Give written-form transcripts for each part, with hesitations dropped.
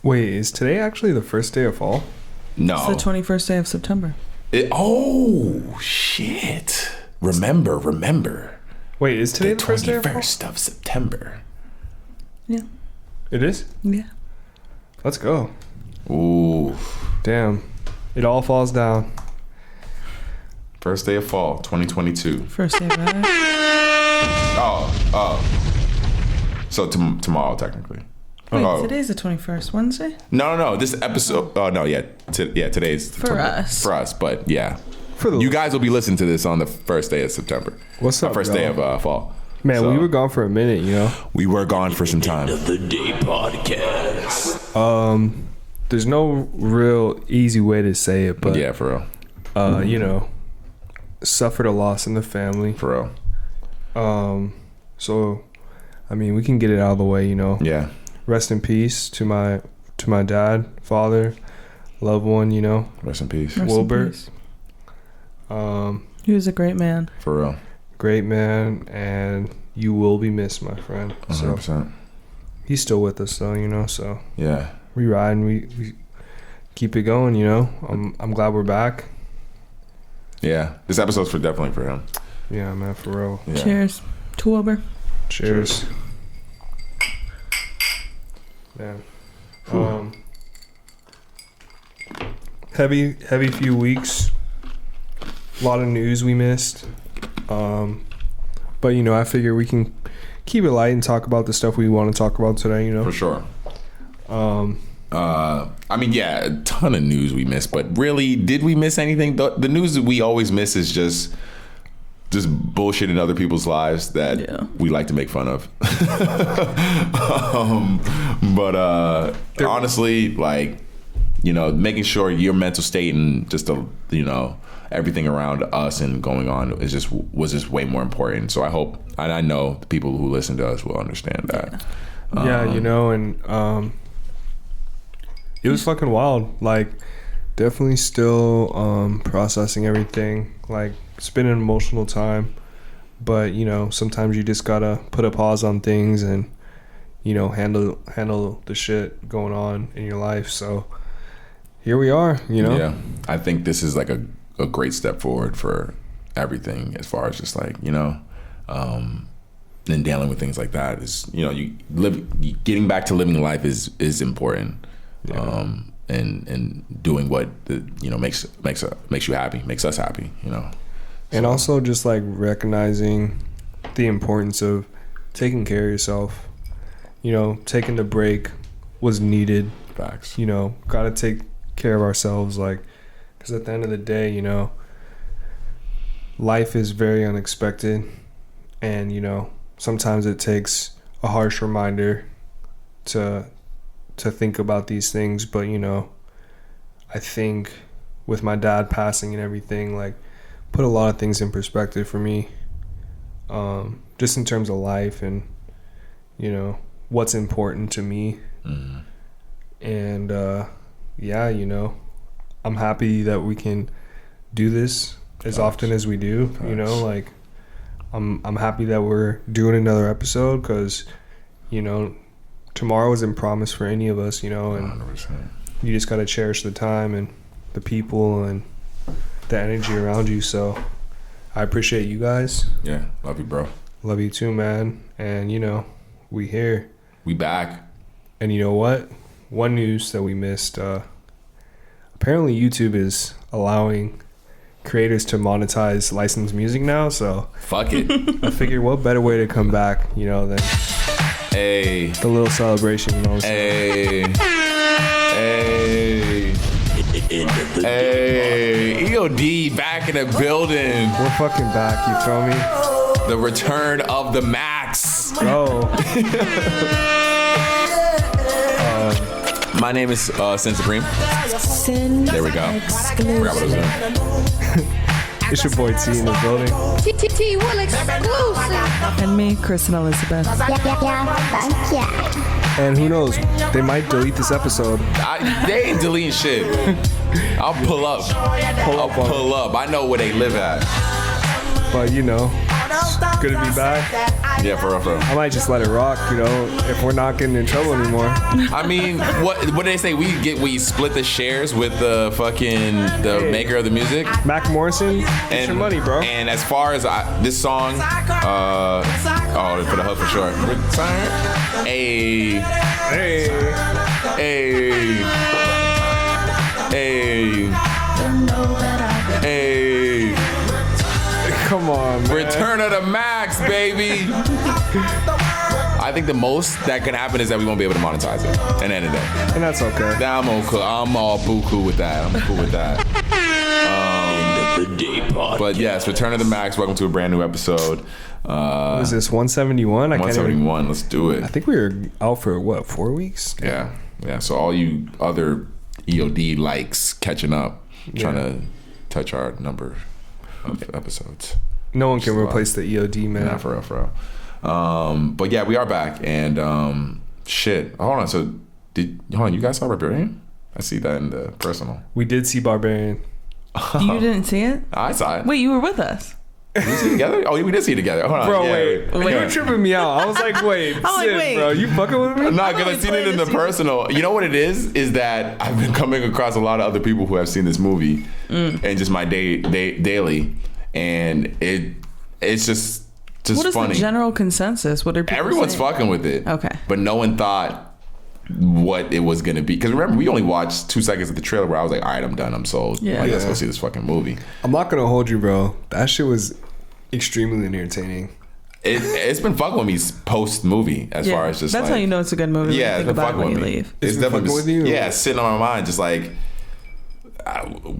Wait, is today actually the first day of fall? No. It's the 21st day of September. Oh, shit. Remember. Wait, is today the first day of fall? 21st of September. Yeah. It is? Yeah. Let's go. Ooh. Damn. It all falls down. First day of fall, 2022. First day back. Oh. So tomorrow, technically. Wait, today's the 21st. Wednesday? No. This episode. Oh no, yeah. Today's For us. For us, but yeah. For the You guys will be listening to this on the first day of September. What's up, First day of fall. Man, So, we were gone for a minute, you know? We were gone for some time. End of the day podcast. There's no real easy way to say it, but Yeah, for real. you know, suffered a loss in the family. For real. So I mean, we can get it out of the way, you know. Yeah. Rest in peace to my dad, father, loved one, you know. Rest in peace. Rest in Wilbert. peace. He was a great man. For real. Great man, and you will be missed, my friend. 100%. So he's still with us though, you know, so Yeah. we ride and we keep it going, you know. I'm glad we're back. Yeah. This episode's definitely for him. Yeah, man, for real. Yeah. Cheers to Wilbur. Cheers. Man. Heavy few weeks. A lot of news we missed. But you know, I figure we can keep it light and talk about the stuff we want to talk about today, you know. For sure. I mean, yeah, a ton of news we missed, but really, did we miss anything? The news that we always miss is just bullshit in other people's lives that we like to make fun of. But honestly, like, you know, making sure your mental state and just you know, everything around us and going on was just way more important. So I hope, and I know the people who listen to us will understand that. Yeah, you know, and it was fucking wild. Like, definitely still processing everything. Like, it's been an emotional time, but you know, sometimes you just gotta put a pause on things and, you know, handle the shit going on in your life. So here we are, you know. Yeah, I think this is like a great step forward for everything, as far as just like, you know, and dealing with things like that is, you know, getting back to living life is important. Yeah. And doing what you know makes you happy, makes us happy, you know. And also just like recognizing the importance of taking care of yourself. You know, taking the break was needed. Facts. You know, gotta take care of ourselves, like, because at the end of the day, you know, life is very unexpected, and you know, sometimes it takes a harsh reminder to think about these things. But you know, I think with my dad passing and everything, like, put a lot of things in perspective for me, just in terms of life and, you know, what's important to me. Mm-hmm. And yeah, you know, I'm happy that we can do this as often as we do. You know, like, I'm happy that we're doing another episode, because, you know, tomorrow isn't promised for any of us, you know, and 100%. you just got to cherish the time and the people and the energy around you. So I appreciate you guys. Yeah, love you, bro. Love you too, man. And you know, we here. We back. And you know what? One news that we missed, apparently YouTube is allowing creators to monetize licensed music now. So Fuck it. I figured what better way to come back, you know, than Hey. the little celebration, you know. Hey. Hey. EOD back in the building. We're fucking back, you feel me? The return of the Max. Oh. My name is Sin Supreme. There we go. Forgot what I was doing. It's your boy T in the building. T Will exclusive. And me, Chris and Elizabeth. Yeah. And who knows? They might delete this episode. They ain't deleting shit. I'll pull up. I'll pull up. I know where they live at. But you know, Good to be back. Yeah, for real, for real. I might just let it rock, you know, if we're not getting in trouble anymore. I mean, what did they say? We split the shares with the maker of the music, Mac Morrison, get your money, bro. And as far as this song, for the hook for sure. Return. Hey. Come on, man. Return of the Max, baby. I think the most that could happen is that we won't be able to monetize it at the end of the day. And that's okay. I'm all cool with that. I'm cool with that. But yes, Return of the Max. Welcome to a brand new episode. What is this, 171? 171. Let's do it. I think we were out for, what, 4 weeks? Yeah. So all you other EOD likes catching up, trying to touch our number of episodes. No one can replace the EOD, man. Nah, for real. But yeah, we are back. And shit. Hold on. So, you guys saw Barbarian? I see that in the personal. We did see Barbarian. You didn't see it? I saw it. Wait, you were with us. Did we see it together? Oh, we did see it together. Hold on. Bro, yeah, wait. You were tripping me out. I was like, wait. wait. Bro, you fucking with me? No, because I've seen it in the personal. You know what it is that I've been coming across a lot of other people who have seen this movie and just my daily, and it's just what is funny. The general consensus? What are people Everyone's saying? fucking with it. Okay. But no one thought what it was gonna be, because remember, we only watched 2 seconds of the trailer where I was like, all right, I'm done, I'm sold. Yeah. Let's go see this fucking movie. I'm not gonna hold you, bro. That shit was extremely entertaining. It's been fucking with me post movie as far as just that's like, how you know it's a good movie. Yeah, think it's been about it fucking when with you me. leave. It's definitely fucking with you? Yeah, it's sitting on my mind, just like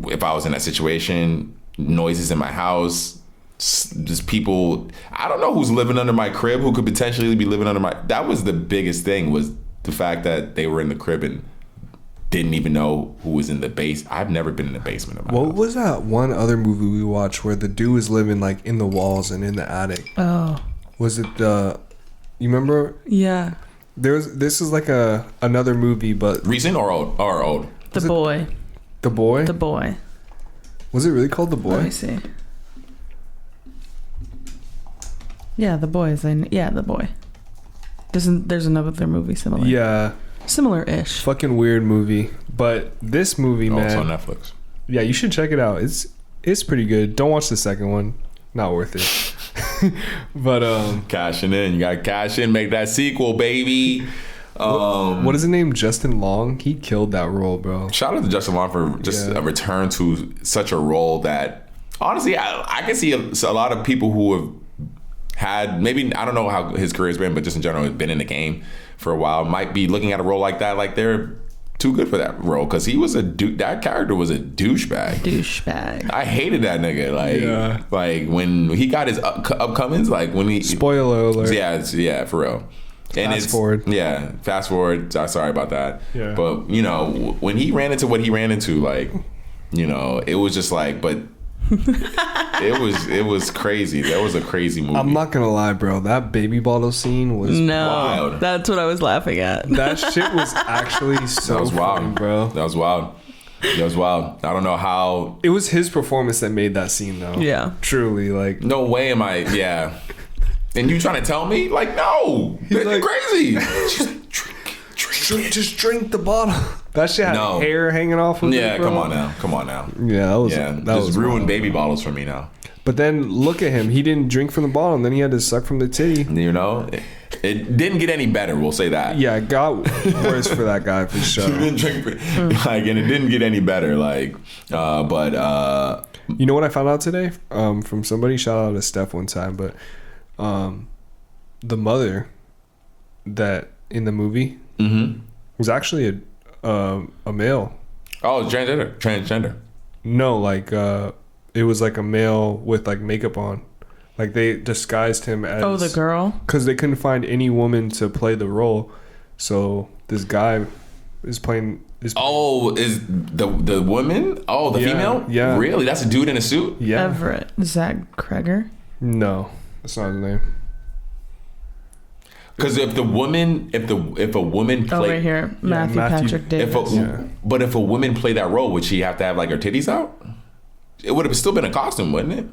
if I was in that situation, noises in my house, just people. I don't know who's living under my crib, who could potentially be living under my. That was the biggest thing, was the fact that they were in the crib and didn't even know who was in the base. I've never been in the basement of my house. What was that one other movie we watched where the dude was living like in the walls and in the attic? Oh. Was it the? You remember? Yeah. This is like another movie, but recent or old? The Boy. The Boy. The Boy. Was it really called The Boy? Let me see. Yeah, The Boy. The Boy. There's another movie similar. Yeah. Similar-ish. Fucking weird movie, but this movie, man. It's on Netflix. Yeah, you should check it out. It's pretty good. Don't watch the second one. Not worth it. But cashing in. You gotta cash in, make that sequel, baby. What is his name? Justin Long. He killed that role, bro. Shout out to Justin Long for just a return to such a role that honestly I can see a lot of people who have had, maybe, I don't know how his career's been, but just in general, has been in the game for a while, might be looking at a role like that like they're too good for that role, because he was that character was a douchebag. I hated that nigga. Like when he got his upcomings, like when he spoiler alert. Yeah, for real. And fast forward. Yeah, fast forward. Sorry about that. Yeah. But you know, when he ran into what he ran into, like, you know, it was just like, but it was crazy. That was a crazy movie. I'm not gonna lie, bro. That baby bottle scene was wild. That's what I was laughing at. That shit was actually so that was wild, funny, bro. That was wild. I don't know how. It was his performance that made that scene, though. Yeah. Truly, like. No way am I. Yeah. And you trying to tell me? Like, no. You're like, crazy. Just drink the bottle. That shit had hair hanging off of it, bro. Come on now. Yeah, that was ruined baby bottles for me now. But then look at him. He didn't drink from the bottle, and then he had to suck from the titty. You know, it didn't get any better. We'll say that. Yeah, it got worse for that guy for sure. He didn't drink, and it didn't get any better. But you know what I found out today from somebody? Shout out to Steph one time, but the mother that in the movie was actually a male. Oh, transgender. No, like it was like a male with like makeup on. Like they disguised him as the girl, because they couldn't find any woman to play the role. So this guy is playing. Is the woman? Oh, the female? Yeah. Really? That's a dude in a suit? Yeah. Everett. Zach Kreger? No, that's not his name. Because if a woman play, right here, Matthew Patrick Davis. But if a woman played that role, would she have to have like her titties out? It would have still been a costume, wouldn't it?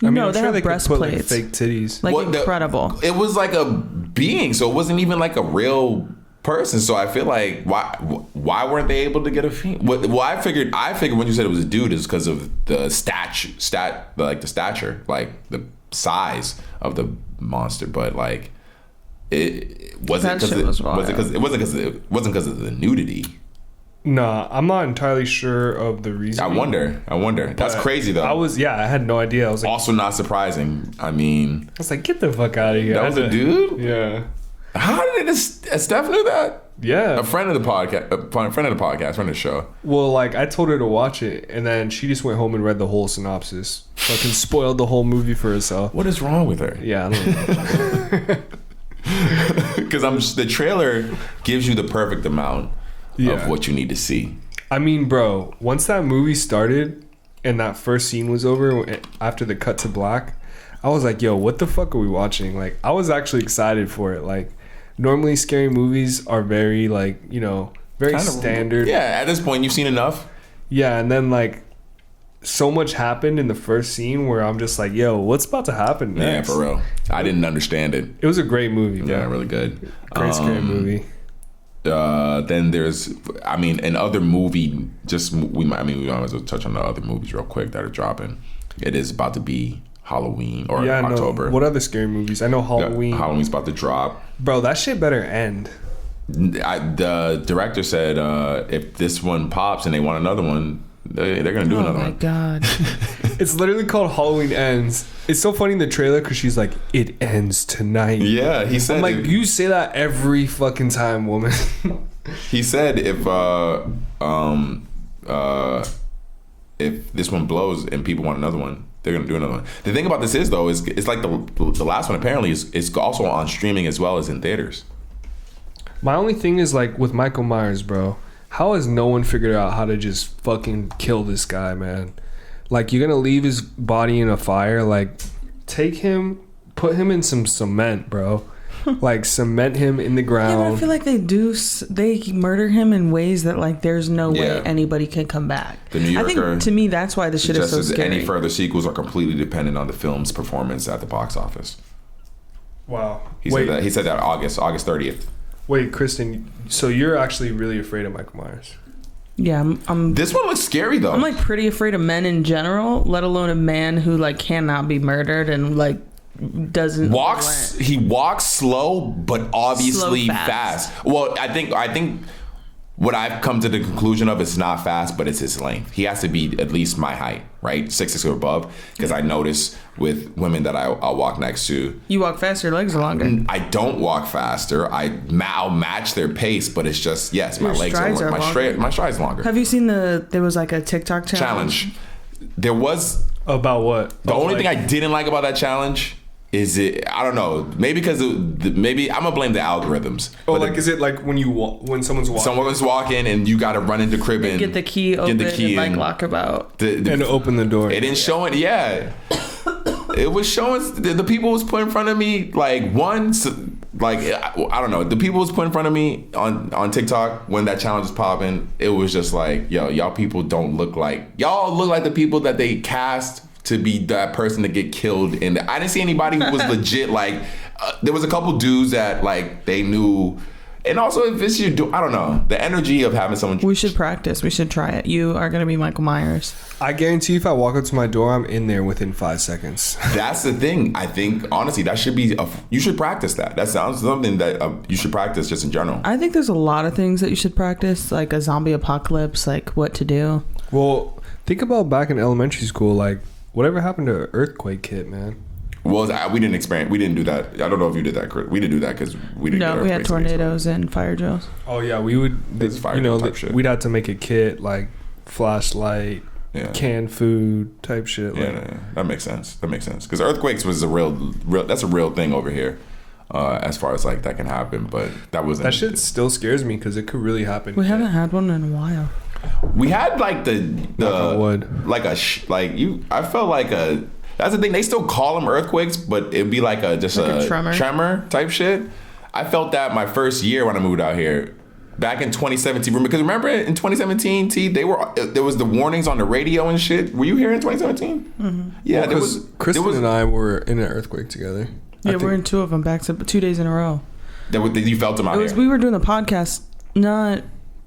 I mean, No, I'm they sure have they could put like breastplates. fake titties. Like What the- incredible. It was like a being, so it wasn't even like a real person. So I feel like why weren't they able to get a female? Well, I figured when you said it was a dude is because of the stature, like the size of the monster. But like it wasn't That because shit was wild. it wasn't because of the nudity. Nah, I'm not entirely sure of the reason. I wonder. That's crazy though. I had no idea. I was like, Also not surprising. I mean, get the fuck out of here. that was a dude. Yeah. How did it? Steph knew that. Yeah. A friend of the podcast, friend of the show. Well, like I told her to watch it, and then she just went home and read the whole synopsis. Fucking spoiled the whole movie for herself. What is wrong with her? Yeah, I don't know. Because the trailer gives you the perfect amount of what you need to see. I mean, bro, once that movie started and that first scene was over, after the cut to black, I was like, yo, what the fuck are we watching? Like, I was actually excited for it. Like, normally scary movies are very, like, you know, very Kind of, standard. Yeah, at this point, you've seen enough. Yeah, and then, like, so much happened in the first scene where I'm just like, yo, what's about to happen next? Yeah, for real. I didn't understand it. It was a great movie, bro. Yeah, really good. Great scary movie. Then there's, I mean, another movie. We might as well touch on the other movies real quick that are dropping. It is about to be Halloween or October. No. What other scary movies? I know Halloween. Yeah, Halloween's about to drop. Bro, that shit better end. The director said if this one pops and they want another one, they're gonna do another one. Oh my god. It's literally called Halloween Ends. It's so funny in the trailer because she's like, it ends tonight. Yeah, he said. I'm like, you say that every fucking time, woman. He said if this one blows and people want another one, they're gonna do another one. The thing about this is though, is it's like the last one apparently is also on streaming as well as in theaters. My only thing is like with Michael Myers, bro. How has no one figured out how to just fucking kill this guy, man? Like, you're gonna leave his body in a fire? Like, take him, put him in some cement, bro. Like, cement him in the Yeah, ground. but I feel like they murder him in ways that like there's no way Yeah. anybody can come back. The New Yorker I think to me that's why the shit is so suggested scary. any further sequels are completely dependent on the film's performance at the box office. Wow. He said that August 30th. Wait, Kristen. So you're actually really afraid of Michael Myers? Yeah, I'm This one looks scary though. I'm like pretty afraid of men in general, let alone a man who like cannot be murdered and like doesn't relent. He walks slow but obviously Slow, fast. Well, I think what I've come to the conclusion of is not fast, but it's his length. He has to be at least my height, right? 6'6" or above, because I notice with women that I'll walk next to, You walk faster, your legs are longer. I don't walk faster. I'll match their pace, but it's just my Your legs strides are are longer. my strides longer. Have you seen there was like a TikTok challenge? There was About what? the only thing I didn't like about that challenge is I don't know, maybe because maybe I'm gonna blame the algorithms. Oh, But like, is it like when someone's walking? someone's walking and you got to run into crib and Get the key open and like lock about. and open the door. It didn't show it. Yeah, it was showing the people was put in front of me like I don't know. The people was put in front of me on TikTok when that challenge was popping. It was just like, yo, y'all people don't look like y'all look like the people that they cast to be that person to get killed. And I didn't see anybody who was legit. Like there was a couple dudes that like they knew. And also, if it's I don't know, the energy of having someone. We should practice. We should try it. You are gonna be Michael Myers. I guarantee if I walk up to my door, I'm in there within 5 seconds. That's the thing. I think honestly, that should be. You should practice that. That sounds something that you should practice just in general. I think there's a lot of things that you should practice, like a zombie apocalypse, like what to do. Well, think about back in elementary school, like whatever happened to earthquake kit, man. Well, we didn't do that. I don't know if you did that, Chris. We didn't do that because we didn't. No, get we had earthquakes tornadoes and fire drills. Oh yeah, we would. It's fire type shit. We'd have to make a kit like flashlight, Yeah. canned food type shit. Yeah, Like, that makes sense. Because earthquakes was a real. That's a real thing over here, as far as like that can happen. But that wasn't. that shit still scares me because it could really happen. We haven't had one in a while. We had like Knock on wood. like I felt like a. That's the thing. They still call them earthquakes, but it'd be like a Like a tremor. tremor type shit. I felt that my first year when I moved out here, back in 2017. Because remember in 2017, there was the warnings on the radio and shit. Were you here in 2017? Mm-hmm. Yeah, because Kristen and I were in an earthquake together. Yeah, we're in 2 of them back to 2 days in a row. You felt them out here. We were doing the podcast not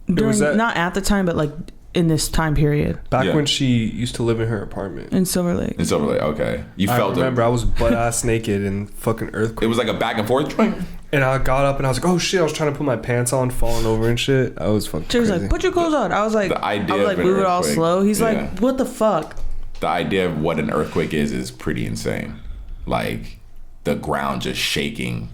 at the time, but like in this time period. Back when she used to live in her apartment in Silver Lake. Okay. You felt it. I remember I was butt ass naked in fucking earthquake. It was like a back and forth joint. And I got up and I was like, oh shit, I was trying to put my pants on, falling over and shit. I was fucking She was crazy. like, put your clothes on. I was like, move it all slow. He's like, what the fuck? The idea of what an earthquake is pretty insane. Like the ground just shaking.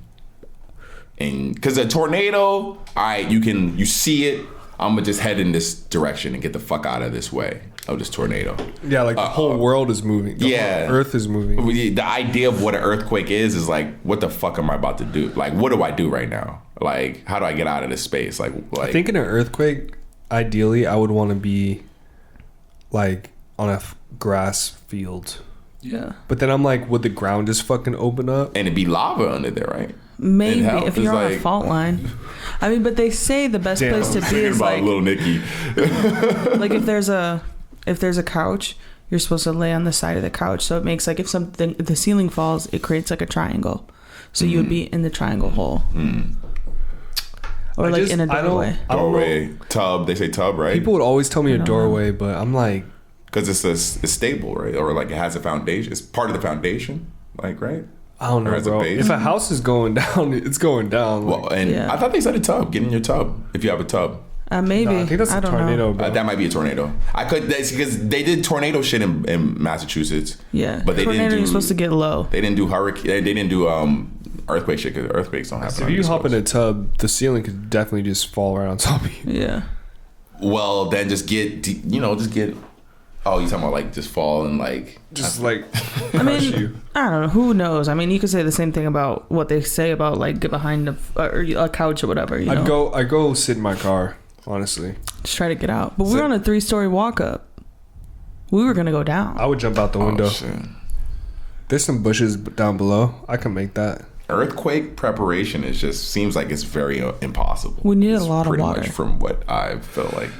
And because a tornado, all right, you see it. I'm gonna just head in this direction and get the fuck out of this way of this tornado. Yeah, like the whole world is moving. The whole earth is moving. The idea of what an earthquake is like, what the fuck am I about to do? Like, what do I do right now? Like, how do I get out of this space? Like I think in an earthquake, ideally, I would want to be like on a grass field. Yeah. But then I'm like, would the ground just fucking open up? And it'd be lava under there, right? Maybe if you're on a fault line. I mean, but they say the best place to be is like little Nicky. like if there's a couch, you're supposed to lay on the side of the couch, so it makes like if the ceiling falls, it creates like a triangle, so you would be in the triangle hole, or like in a doorway. Doorway, tub. They say tub, right? People would always tell me a doorway, but I'm like, because it's stable, right? Or like it has a foundation. It's part of the foundation, like right. I don't know, bro. If a house is going down, it's going down. Well, and I thought they said a tub. Get in your tub if you have a tub. Maybe. No, I think that's a tornado, bro. That might be a tornado. Because they did tornado shit in Massachusetts. Yeah, but they didn't do. You're supposed to get low. They didn't do hurricane. They didn't do earthquake shit because earthquakes don't happen. So if you hop in a tub, the ceiling could definitely just fall right on top of you. Yeah. Well, then just get. Oh, you talking about like just fall and like just like I mean, I don't know. Who knows? I mean, you could say the same thing about what they say about like get behind a couch or whatever. I'd go sit in my car, honestly. Just try to get out. But we're on a 3-story walk up. We were gonna go down. I would jump out the window. Shit. There's some bushes down below. I can make that. Earthquake preparation seems like it's very impossible. We need a lot of water. Pretty much from what I feel like.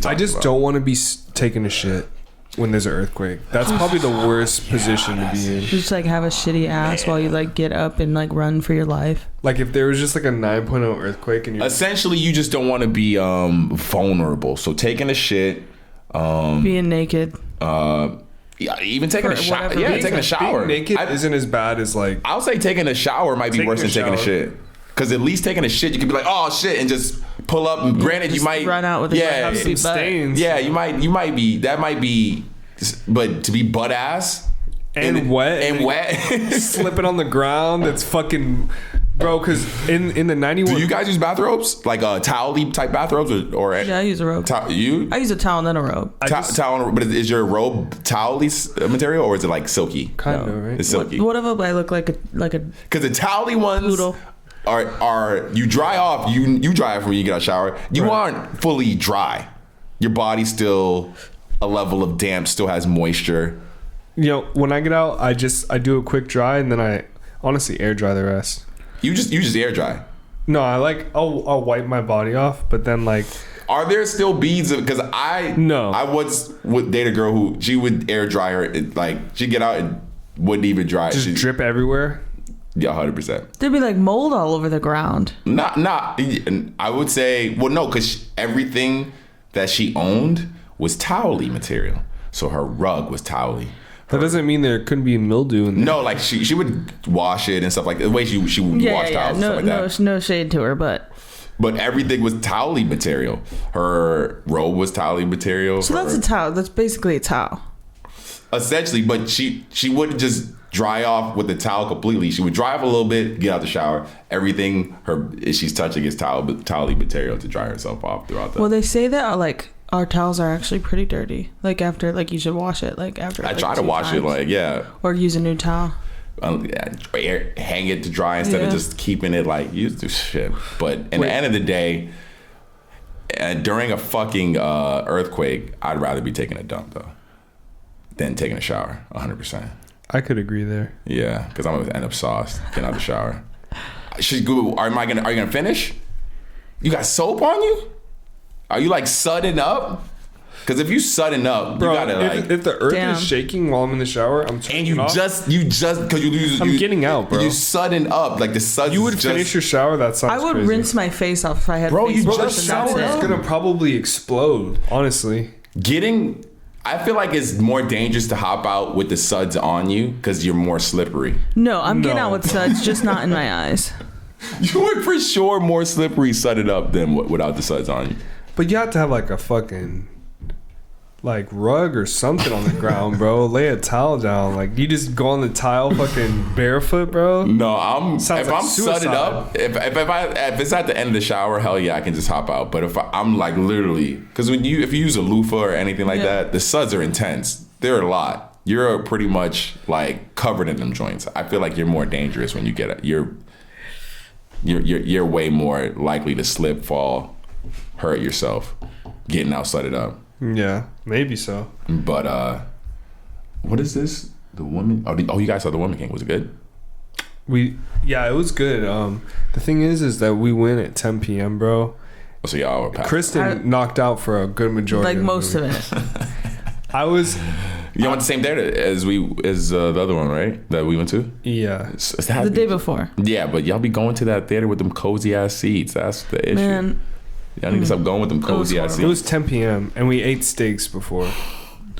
I just don't want to be taking a shit when there's an earthquake. That's probably the worst position to be in. Just like have a shitty ass while you like get up and like run for your life. Like if there was just like a 9.0 earthquake and essentially you just don't want to be vulnerable. So taking a shit, being naked. Even taking a shower. Yeah, taking a shower. Being naked isn't as bad as like. I'll say taking a shower might be worse than taking a shit. Because at least taking a shit, you can be like, oh shit, and just pull up. And granted, you might run out with have some stains. Yeah, you might be. That might be. But to be butt ass and wet, slipping on the ground, that's fucking. Bro, because in the 91... Do you guys use bathrobes? Like towel-y type bathrobes? Or yeah, I use a robe. I use a towel and then a robe. Towel, but is your robe towel-y material or is it like silky? Kind of, right? It's silky. Whatever, I look like a... Because the towel-y ones... Poodle. Are you dry off? You dry off when you get out of the shower. You aren't fully dry. Your body's still a level of damp, still has moisture. You know, when I get out, I do a quick dry and then I honestly air dry the rest. You just air dry. No, I'll wipe my body off, but then like. Are there still beads? Because I would date a girl who she would air dry her, like she'd get out and wouldn't even dry. Just drip everywhere. Yeah, 100%. There'd be like mold all over the ground. Not. I would say, well, no, because everything that she owned was towel-y material. So her rug was towel-y. That doesn't mean there couldn't be mildew in there. No, like she would wash it and stuff like that. The way she would wash towels and stuff like that. No shade to her, but everything was towel-y material. Her robe was towel-y material. So that's a towel. That's basically a towel. Essentially, but she wouldn't just dry off with the towel completely. She would dry off a little bit, get out the shower. Everything she's touching is towel-y material to dry herself off throughout the... Well, they say that like our towels are actually pretty dirty. Like after, like you should wash it. Like after. I try to wash it, like or use a new towel. Hang it to dry instead of just keeping it like use this shit. But at the end of the day, during a fucking earthquake, I'd rather be taking a dump though than taking a shower. 100%. I could agree there. Yeah, because I'm gonna end up sauced getting out of the shower. Are you gonna finish? You got soap on you? Are you like sudden up? Because if you sudden up, Bro, you gotta like. if the earth Damn. is shaking while I'm in the shower, I'm turning And it you off. just because I'm getting out, bro. You sudden up like the sun. You would finish your shower. That sounds I would crazy. rinse my face off if I had Bro, face you Bro, the wash and that's shower is it. gonna probably explode. Honestly, getting. I feel like it's more dangerous to hop out with the suds on you because you're more slippery. No, I'm getting No. out with suds, just not in my eyes. You were for sure more slippery sudded up than without the suds on you. but you have to have like a fucking like rug or something on the ground, bro. Lay a towel down. Like you just go on the tile, fucking barefoot, bro. No, I'm Sounds if like I'm suicide. sudded up. If it's at the end of the shower, hell yeah, I can just hop out. But if I'm like literally, because if you use a loofah or anything like that, the suds are intense. They're a lot. You're pretty much like covered in them joints. I feel like you're more dangerous when you get it. You're way more likely to slip, fall, hurt yourself, getting out sudded up. Yeah, maybe so. But what is this? The Woman? Oh, you guys saw The Woman King. Was it good? Yeah, it was good. The thing is that we went at 10 p.m., bro. Oh, so y'all were packed. Kristen knocked out for a good majority. Like of the most movie. of it. I was. You went the same theater as the other one, right? That we went to. Yeah. The day before. Yeah, but y'all be going to that theater with them cozy ass seats. That's the issue. Man, Y'all need to stop going with them cozy ass It seats. was 10 p.m. and we ate steaks before.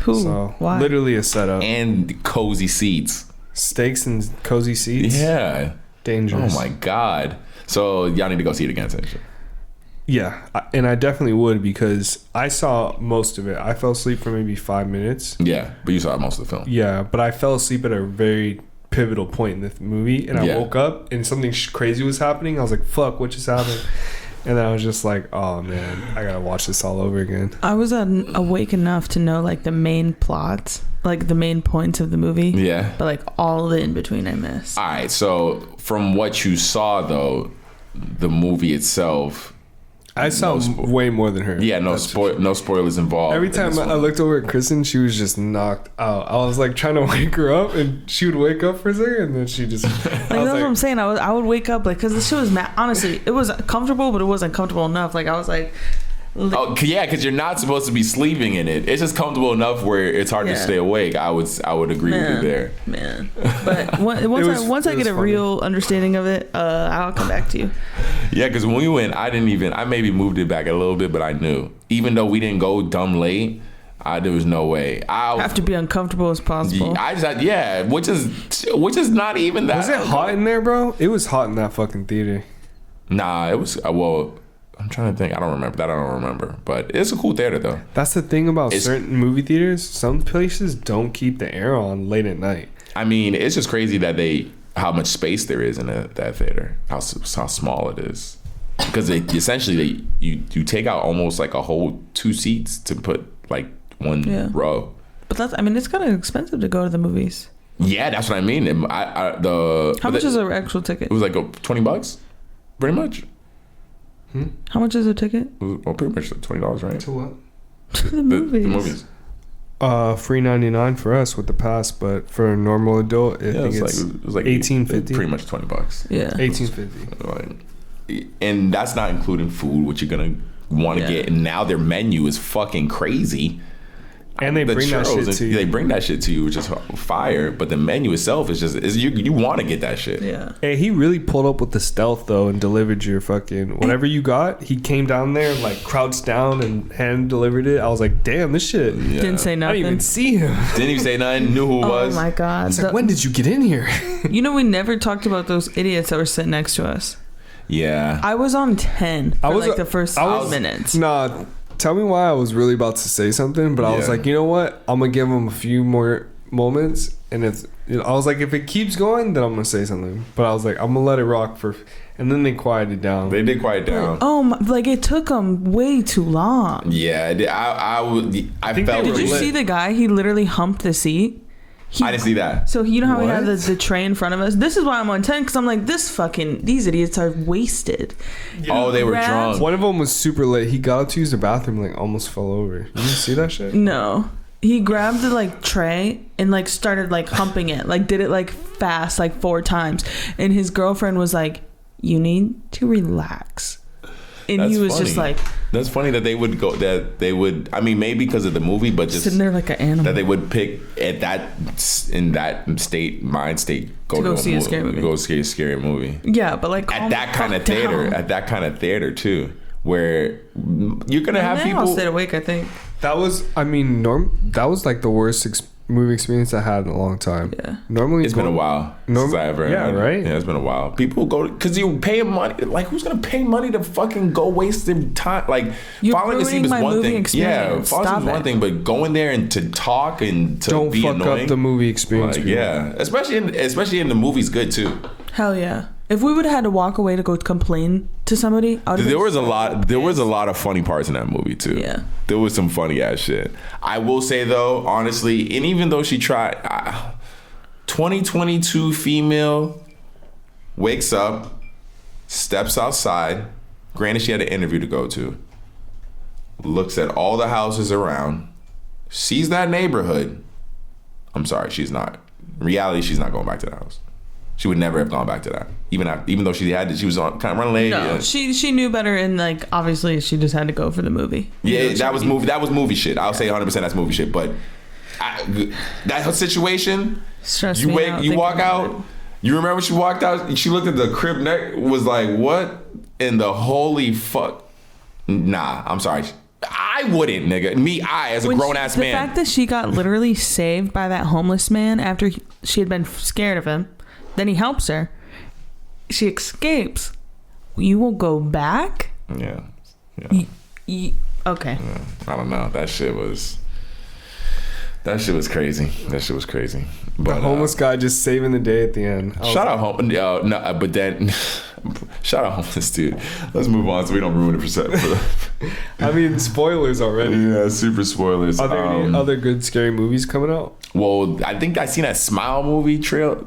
who? So Why? literally a setup. And cozy seats. Steaks and cozy seats. Yeah. Dangerous. Oh my god. So y'all need to go see it again. Essentially. Yeah, and I definitely would because I saw most of it. I fell asleep for maybe 5 minutes. Yeah, but you saw most of the film. Yeah, but I fell asleep at a very pivotal point in the movie, and I Yeah. woke up and something crazy was happening. I was like, "Fuck, what just happened?" And then I was just like, "Oh man, I gotta watch this all over again." I was awake enough to know like the main plots, like the main points of the movie. Yeah. But like all the in between I missed. All right. So from what you saw, though, the movie itself. I saw way more than her. Yeah, no spoilers involved. Every in time this I one. looked over at Kristen, she was just knocked out. I was like trying to wake her up, and she would wake up for a second, and then she just. Like that's what I'm saying. I would wake up like because the shit was honestly it was comfortable, but it wasn't comfortable enough. Like I was like. Oh yeah, because you're not supposed to be sleeping in it. It's just comfortable enough where it's hard to stay awake. I would agree with you there. Man, but once I get a funny. real understanding of it, I'll come back to you. Yeah, because when we went, I maybe moved it back a little bit, but I knew. Even though we didn't go dumb late, there was no way. I have to be uncomfortable as possible. Which is not even that. Was it hot in there, bro? It was hot in that fucking theater. Nah, it was. Well, I'm trying to think. I don't remember. But it's a cool theater, though. That's the thing about certain movie theaters. Some places don't keep the air on late at night. I mean, it's just crazy that how much space there is in that theater. How small it is. Because you take out almost like a whole 2 seats to put like one row. But it's kind of expensive to go to the movies. Yeah, that's what I mean. How much is an actual ticket? It was like $20, pretty much. How much is a ticket? Pretty much like $20, right? To what? To the movies. The movies. Free $99 for us with the pass, but for a normal adult, I think it was like $18.50. Pretty much $20. Yeah. $18.50. And that's not including food, which you're gonna want to get. And now their menu is fucking crazy. And they bring that shit to you. They bring that shit to you, which is fire. But the menu itself is you want to get that shit. Yeah. Hey, he really pulled up with the stealth though and delivered your fucking whatever you got. He came down there, like crouched down and hand delivered it. I was like, damn, this shit. Yeah. Didn't say I nothing. didn't even see him. Didn't even say nothing. Knew who it was. Oh my god. It's like, when did you get in here? You know, we never talked about those idiots that were sitting next to us. Yeah. I was on 10 for like the first 5 minutes. Nah, tell me why I was really about to say something, but I was like, you know what? I'm gonna give him a few more moments, and I was like, if it keeps going, then I'm gonna say something. But I was like, I'm gonna let it rock and then they quieted down. They did quiet down. Oh my, like it took them way too long. Yeah, I felt. Did you see the guy? He literally humped the seat. I didn't see that. So you know how we have What? the tray in front of us? This is why I'm on 10, because I'm like, these idiots are wasted. Oh, they were drunk. One of them was super late. He got up to use the bathroom, like almost fell over. You didn't see that shit? No. He grabbed the like tray and like started like humping it, like did it like fast, like 4 times. And his girlfriend was like, you need to relax. And he was just like, that's funny that they would go, that they would, I mean, maybe because of the movie, but just sitting there like an animal. That they would pick in that mind state, go see a scary movie. Go see a scary movie. Yeah, but like at that kind of theater too, where you're gonna have people. I'll stay awake. I think that was. I mean, that was like the worst movie experience I had in a long time. Yeah. Normally it's been a while since I ever had. Right? Yeah, it's been a while. People go because you pay money. Like, who's gonna pay money to fucking go waste their time? Like, following the scene is one thing. Experience. Yeah, following is one thing, but going there and to talk and to don't be fuck annoying, up the movie experience. Like, yeah, especially in the movie's good too. Hell yeah. If we would have had to walk away to go complain to somebody, there was a lot of funny parts in that movie too. Yeah, there was some funny ass shit. I will say though, honestly, and even though she tried, 2022 female wakes up, steps outside. Granted, she had an interview to go to. Looks at all the houses around, sees that neighborhood. I'm sorry, she's not. In reality, she's not going back to the house. She would never have gone back to that, even though she was on kind of running late. No, yeah. she knew better, and like obviously she just had to go for the movie. Yeah, that was movie shit. I'll say 100% that's movie shit. But that situation, you walk out. You remember she walked out. She looked at the crib neck. Was like, what in the holy fuck? Nah, I'm sorry. I wouldn't, nigga. As a grown ass man. The fact that she got literally saved by that homeless man after she had been scared of him. Then he helps her. She escapes. You will go back? Yeah. Okay. Yeah, I don't know. That shit was crazy. But, the homeless guy just saving the day at the end. Shout out but then shout out homeless dude. Let's move on so we don't ruin it for the. I mean, spoilers already. Yeah, super spoilers. Are there any other good scary movies coming out? Well, I think I seen that Smile movie trailer.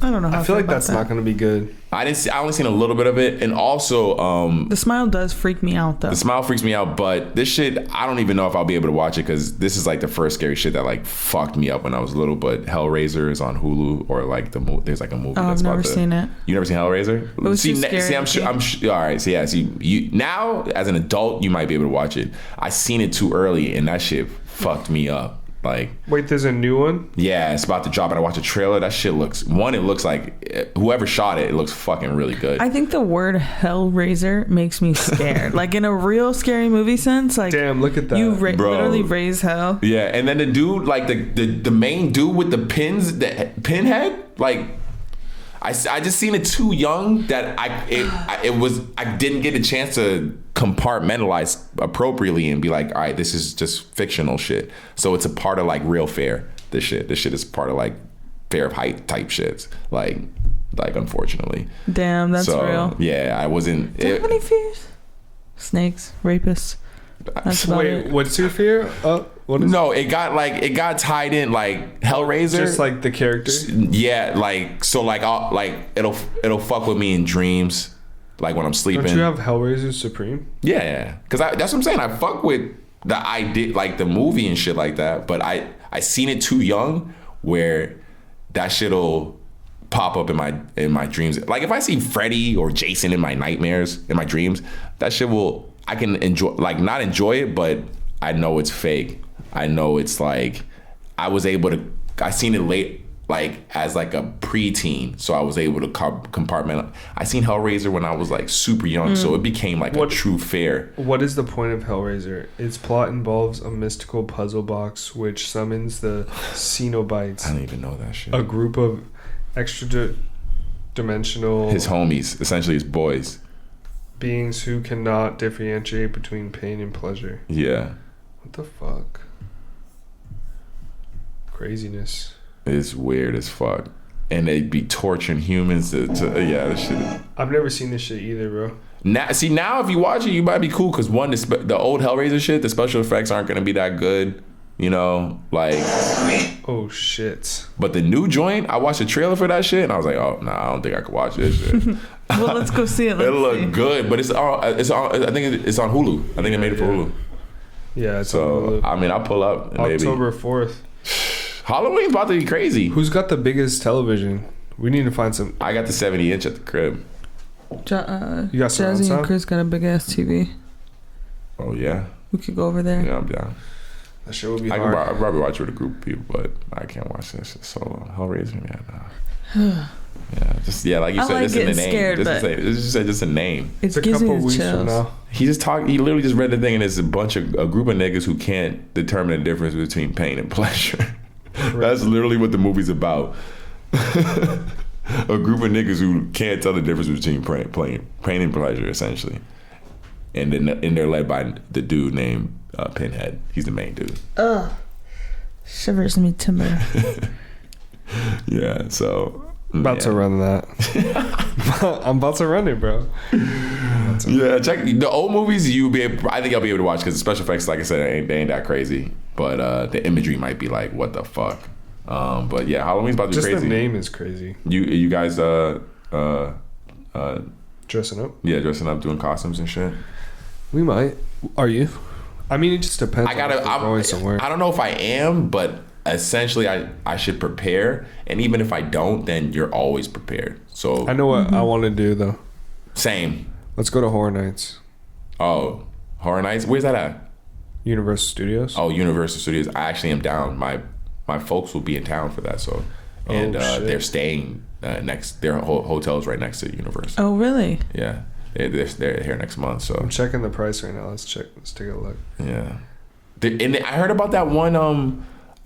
I don't know. I feel like that's not going to be good. I only seen a little bit of it, and also The Smile does freak me out though. The Smile freaks me out, but this shit I don't even know if I'll be able to watch it because this is like the first scary shit that like fucked me up when I was little. But Hellraiser is on Hulu, or like there's like a movie. Oh, that's I've never seen it. You never seen Hellraiser? It was too scary. I'm sure. All right, so yeah, you now as an adult you might be able to watch it. I seen it too early, and that shit fucked me up. Like, wait, there's a new one? Yeah, it's about to drop, and I watched a trailer. That shit looks like whoever shot it looks fucking really good. I think the word Hellraiser makes me scared. Like in a real scary movie sense. Like, damn, look at that. You literally raise hell. Yeah, and then the dude, like the main dude with the pins, the pinhead, like I just seen it too young that I didn't get a chance to compartmentalize appropriately and be like, all right, this is just fictional shit. So it's a part of like real fair. This shit is part of like fair of height type shit. Like unfortunately. Damn, that's real. Yeah, I wasn't. Do you have any fears? Snakes, rapists. That's about it. What's your fear? It got tied in like Hellraiser. Just like the character. Yeah, like so like it'll fuck with me in dreams. Like when I'm sleeping. Don't you have Hellraiser Supreme? Yeah. Because that's what I'm saying. I fuck with the idea, like the movie and shit like that. But I seen it too young where that shit'll pop up in my dreams. Like if I see Freddy or Jason in my nightmares, in my dreams, that shit I can enjoy, like not enjoy it, but I know it's fake. I know it's like, I seen it late, like as like a preteen, so I was able to compartmentalize. I seen Hellraiser when I was like super young, so it became like a true fear. What is the point of Hellraiser? Its plot involves a mystical puzzle box which summons the Cenobites. I don't even know that shit. A group of extra dimensional, his homies, essentially his boys, beings who cannot differentiate between pain and pleasure. Yeah. What the fuck? Craziness. It's weird as fuck. And they'd be torturing humans to this shit. I've never seen this shit either, bro. Now if you watch it, you might be cool because one, the old Hellraiser shit, the special effects aren't going to be that good. You know, like. Oh shit. But the new joint, I watched the trailer for that shit and I was like, oh nah, I don't think I could watch this shit. Well, let's go see it. It'll look good, but it's on. I think it's on Hulu. I think they made it for Hulu. Yeah, it's on Hulu. I mean, I'll pull up. October 4th. Halloween's about to be crazy. Who's got the biggest television? We need to find some. I got the 70-inch at the crib. You got surround Jazzy sound? and Chris got a big ass TV. Oh yeah. We could go over there. Yeah, I'm down. That shit would be I'd hard. probably watch it with a group of people, but I can't watch that shit solo. Hellraiser, yeah, yeah, like you I said, like this is getting the name. scared, This but is just a name. It It's a gives couple me the weeks chills. from now. He literally just read the thing, and it's a group of niggas who can't determine the difference between pain and pleasure. That's literally what the movie's about. A group of niggas who can't tell the difference between pain and pleasure, essentially. And they're led by the dude named Pinhead. He's the main dude. Ugh. Shivers me timber. Yeah, so About to run that. I'm about to run it, bro. Yeah, check the old movies. I think I'll be able to watch because the special effects, like I said, they ain't that crazy. But the imagery might be like, what the fuck. But yeah, Halloween's about to be Just crazy. the name is crazy. You guys Dressing up? yeah, dressing up, doing costumes and shit. We might. Are you? I mean, it just depends. I gotta. on if we're going somewhere. I don't know if I am, but essentially, I should prepare. And even if I don't, then you're always prepared. So I know what I want to do though. same. Let's go to Horror Nights, Oh, Horror Nights. Where's that at? Universal Studios. Oh, Universal Studios. I actually am down. My folks will be in town for that. So, and shit. they're staying next. Their hotel's right next to Universal. Oh, really? Yeah, they're here next month. So I'm checking the price right now. Let's check. Let's take a look. yeah. And I heard about that one.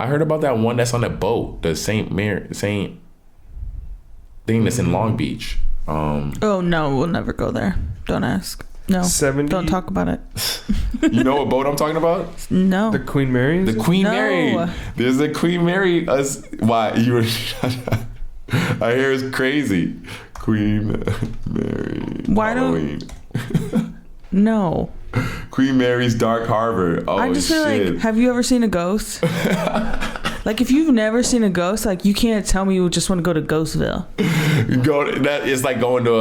I heard about that one that's on the boat, the Saint thing that's in Long Beach. Oh no, we'll never go there. Don't ask. No. 70 Don't talk about it. You know what boat I'm talking about? No. The Queen Mary. The Queen No. Mary. There's a Queen Mary. Why you were? I hear it's crazy. Queen Mary. Why Halloween. No. Queen Mary's Dark Harbor. Oh I just feel shit. like, have you ever seen a ghost? Like, if you've never seen a ghost, like, you can't tell me you just want to go to Ghostville. It's like going to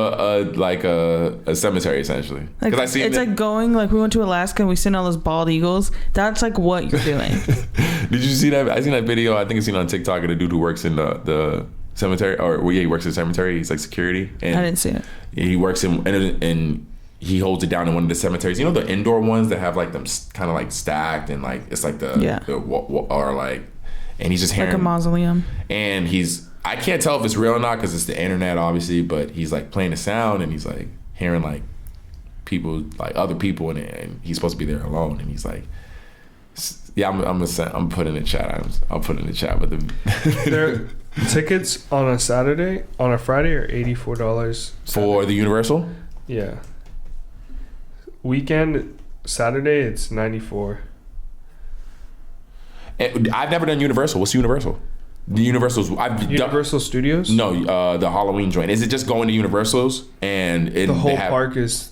a cemetery essentially. Like, I seen it's like going, like, we went to Alaska and we seen all those bald eagles. That's like what you're doing. Did you see that? I seen that video. I think I seen it on TikTok of the dude who works in the cemetery, he works in the cemetery. He's like security. And I didn't see it. he works and he holds it down in one of the cemeteries. You know the indoor ones that have like them kind of like stacked and like it's like or like, and he's just hearing Like a mausoleum. and I can't tell if it's real or not because it's the internet obviously, but he's like playing the sound and he's like hearing like people, like other people and he's supposed to be there alone and he's like, yeah, I'm putting in the chat. I'll put in the chat, but Their tickets on a Friday are $84 for the Universal. Yeah. Weekend Saturday it's $94. And I've never done Universal. What's Universal? The Universal's Universal Studios? No, the Halloween joint. Is it just going to Universals and The whole park is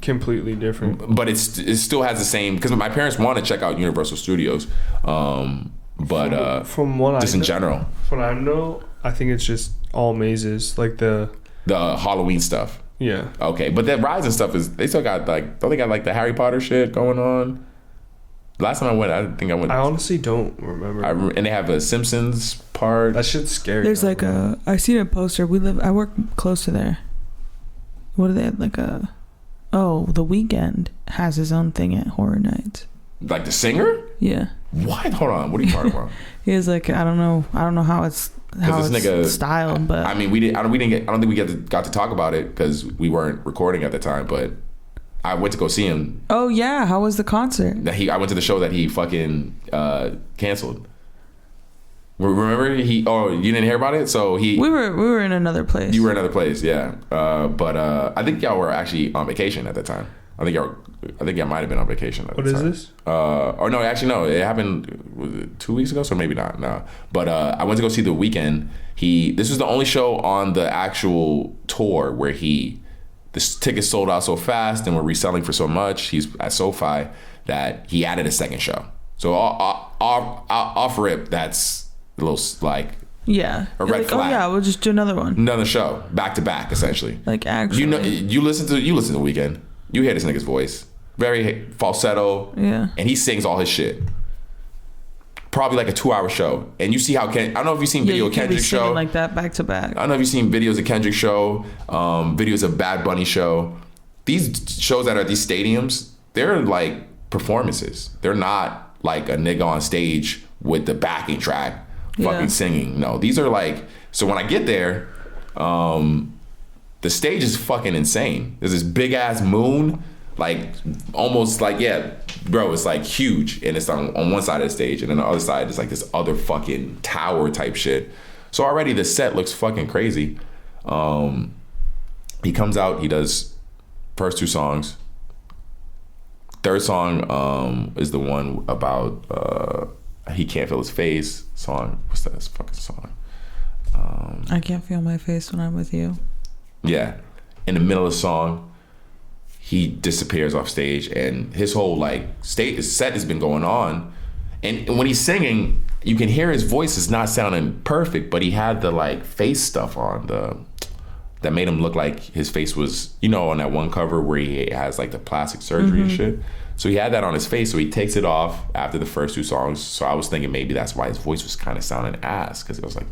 completely different. But it still has the same, because my parents want to check out Universal Studios, but From what just in general, From what I know, I think it's just all mazes, like the Halloween stuff. yeah. Okay, but that rides and stuff they still got like, don't they got like the Harry Potter shit going on? Last time I went, I honestly don't remember. And they have a Simpsons part. That shit's scary. There's like I seen a poster. I work close to there. What do they have? Like The Weeknd has his own thing at Horror Nights. Like the singer? Yeah. What? Hold on. What are you talking about? He was like, I don't know how it's styled, but I mean, I don't think we got to talk about it because we weren't recording at the time, but I went to go see him. Oh yeah, how was the concert? I went to the show that he fucking canceled. Remember you didn't hear about it? So we were in another place. You were in another place, yeah. But I think y'all were actually on vacation at that time. I think y'all might have been on vacation at the time. What is this? Or no, actually no. It happened, was it 2 weeks ago? So maybe not. No. But I went to go see The Weeknd. This was the only show on the actual tour where the tickets sold out so fast and were reselling for so much. He's at SoFi that he added a second show. So off rip, that's a little like a red flag. Oh yeah, we'll just do another one. Another show, back to back, essentially. Like actually, you listen to The Weeknd. You hear this nigga's voice, very falsetto. Yeah, and he sings all his shit probably like a 2-hour show. And you see how I don't know if you've seen video of Kendrick's show. Like that back to back. I don't know if you've seen videos of Kendrick's show, videos of Bad Bunny show. These shows that are at these stadiums, they're like performances. They're not like a nigga on stage with the backing track fucking singing. No, these are like, so when I get there, the stage is fucking insane. There's this big ass moon, like almost like, yeah, bro, it's like huge. And it's on one side of the stage. And then the other side is like this other fucking tower type shit. So already the set looks fucking crazy. He comes out, he does first 2 songs. Third song is the one about He Can't Feel His Face song. What's that fucking song? I can't feel my face when I'm with you. Yeah. In the middle of the song, he disappears off stage, and his whole like set has been going on. And when he's singing, you can hear his voice is not sounding perfect, but he had the like face stuff on that made him look like his face was, you know, on that one cover where he has like the plastic surgery and shit. So he had that on his face, so he takes it off after the first 2 songs. So I was thinking maybe that's why his voice was kind of sounding ass, because it was like,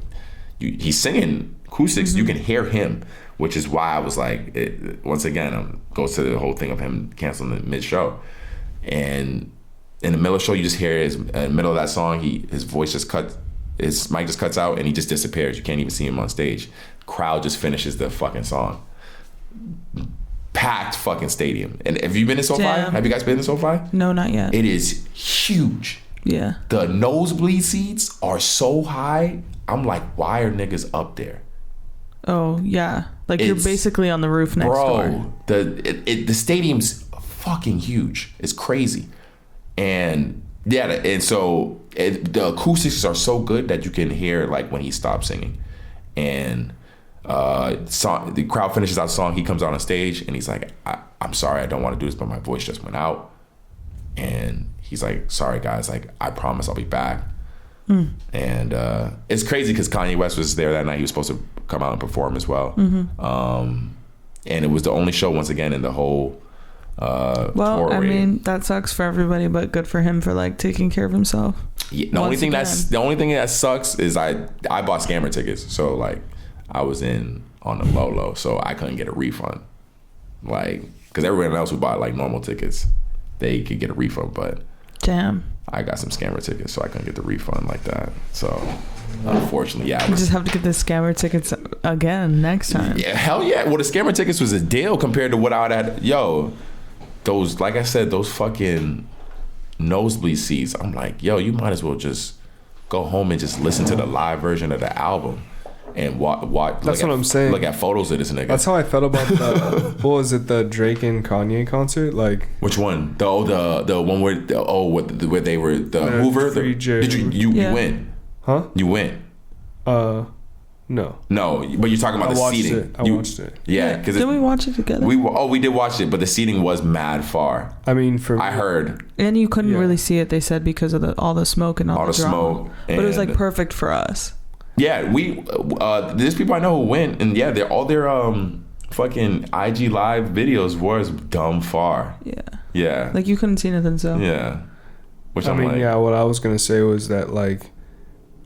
he's singing acoustics, you can hear him, which is why I was like, once again, goes to the whole thing of him canceling the mid-show. And in the middle of the show, you just hear in the middle of that song, his voice just his mic just cuts out and he just disappears. You can't even see him on stage. Crowd just finishes the fucking song. Packed fucking stadium. And have you been to SoFi? Damn. Have you guys been to SoFi? No, not yet. It is huge. Yeah. The nosebleed seats are so high. I'm like, why are niggas up there? Oh, yeah. Like you're basically on the roof next door. The stadium's fucking huge. It's crazy. And yeah, and so the acoustics are so good that you can hear like when he stops singing. And the crowd finishes out the song, he comes out on stage and he's like, I'm sorry, I don't want to do this, but my voice just went out. And he's like, sorry guys, like I promise I'll be back. And it's crazy because Kanye West was there that night. He was supposed to come out and perform as well. And it was the only show once again in the whole tour. I mean, that sucks for everybody, but good for him for like taking care of himself. Yeah, the only thing that sucks is I bought scammer tickets, so like I was in on the low, so I couldn't get a refund. Like, because everyone else who bought like normal tickets, they could get a refund, but damn, I got some scammer tickets, so I couldn't get the refund like that. So unfortunately, yeah, you just have to get the scammer tickets again next time. Yeah, hell yeah. Well, the scammer tickets was a deal compared to what I would have. Yo, those, like I said, those fucking nosebleed seats. I'm like, yo, you might as well just go home and just listen to the live version of the album and watch. That's what I'm saying. Look at photos of this nigga. That's how I felt about the what was it, the Drake and Kanye concert? Like, which one? The one where where they were the Hoover. Did you win? Huh? You win? No, but you're talking about the seating. I watched it. Yeah, because did we watch it together? We did watch it, but the seating was mad far. I mean, I heard, and you couldn't really see it. They said because of all the smoke and all the smoke. But it was like perfect for us. Yeah, there's people I know who went, and yeah, all their fucking IG live videos was dumb far. Yeah, like you couldn't see nothing. So yeah, which I mean, yeah. What I was gonna say was that like,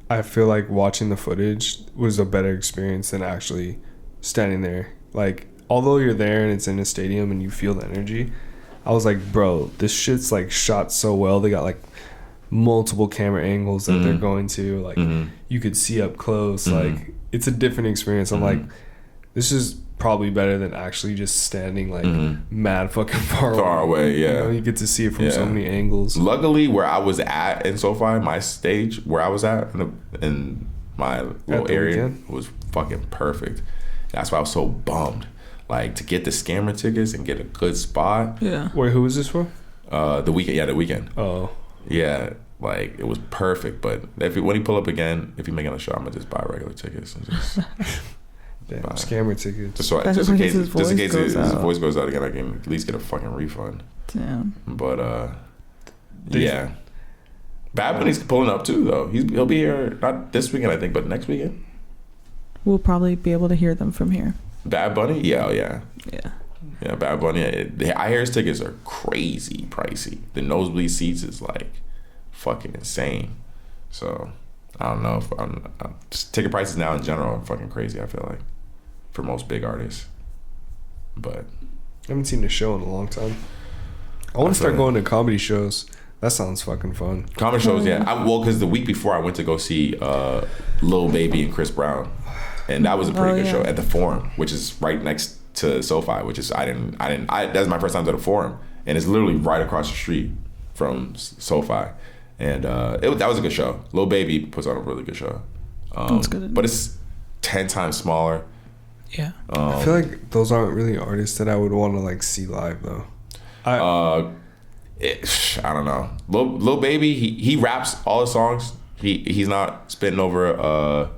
I feel like watching the footage was a better experience than actually standing there. Like, although you're there and it's in a stadium and you feel the energy, I was like, bro, this shit's like shot so well. They got like multiple camera angles that they're going to. Like, you could see up close. Like, it's a different experience. I'm like, this is probably better than actually just standing like mad fucking far away. Yeah, you know, you get to see it from so many angles. Luckily, where I was at in SoFi, my stage where I was at in my little area was fucking perfect. That's why I was so bummed. Like, to get the scammer tickets and get a good spot. Yeah. Wait, who was this for? The weekend. Yeah, the weekend. Oh. Yeah, like it was perfect. But when he pull up again, if he making a show, I'm gonna just buy regular tickets and just. Damn, scammer tickets. Just in case his voice goes out again, I can at least get a fucking refund. Damn. But yeah, Bad Bunny's pulling up too, though. He'll be here not this weekend, I think, but next weekend. We'll probably be able to hear them from here. Bad Bunny, yeah. Bad Bunny. I hear his tickets are crazy pricey. The nosebleed seats is like fucking insane. So I don't know if just ticket prices now in general are fucking crazy. I feel like for most big artists, but I haven't seen a show in a long time. I want to start going to comedy shows. That sounds fucking fun. Comedy shows, yeah. Because the week before I went to go see Lil Baby and Chris Brown, and that was a pretty good show at the Forum, which is right next to SoFi, which is that's my first time to the Forum, and it's literally right across the street from SoFi, and that was a good show. Lil Baby puts on a really good show. That's good. But it's 10 times smaller. Yeah. I feel like those aren't really artists that I would want to like see live though. I don't know. Lil Baby, he raps all his songs. He's not spitting over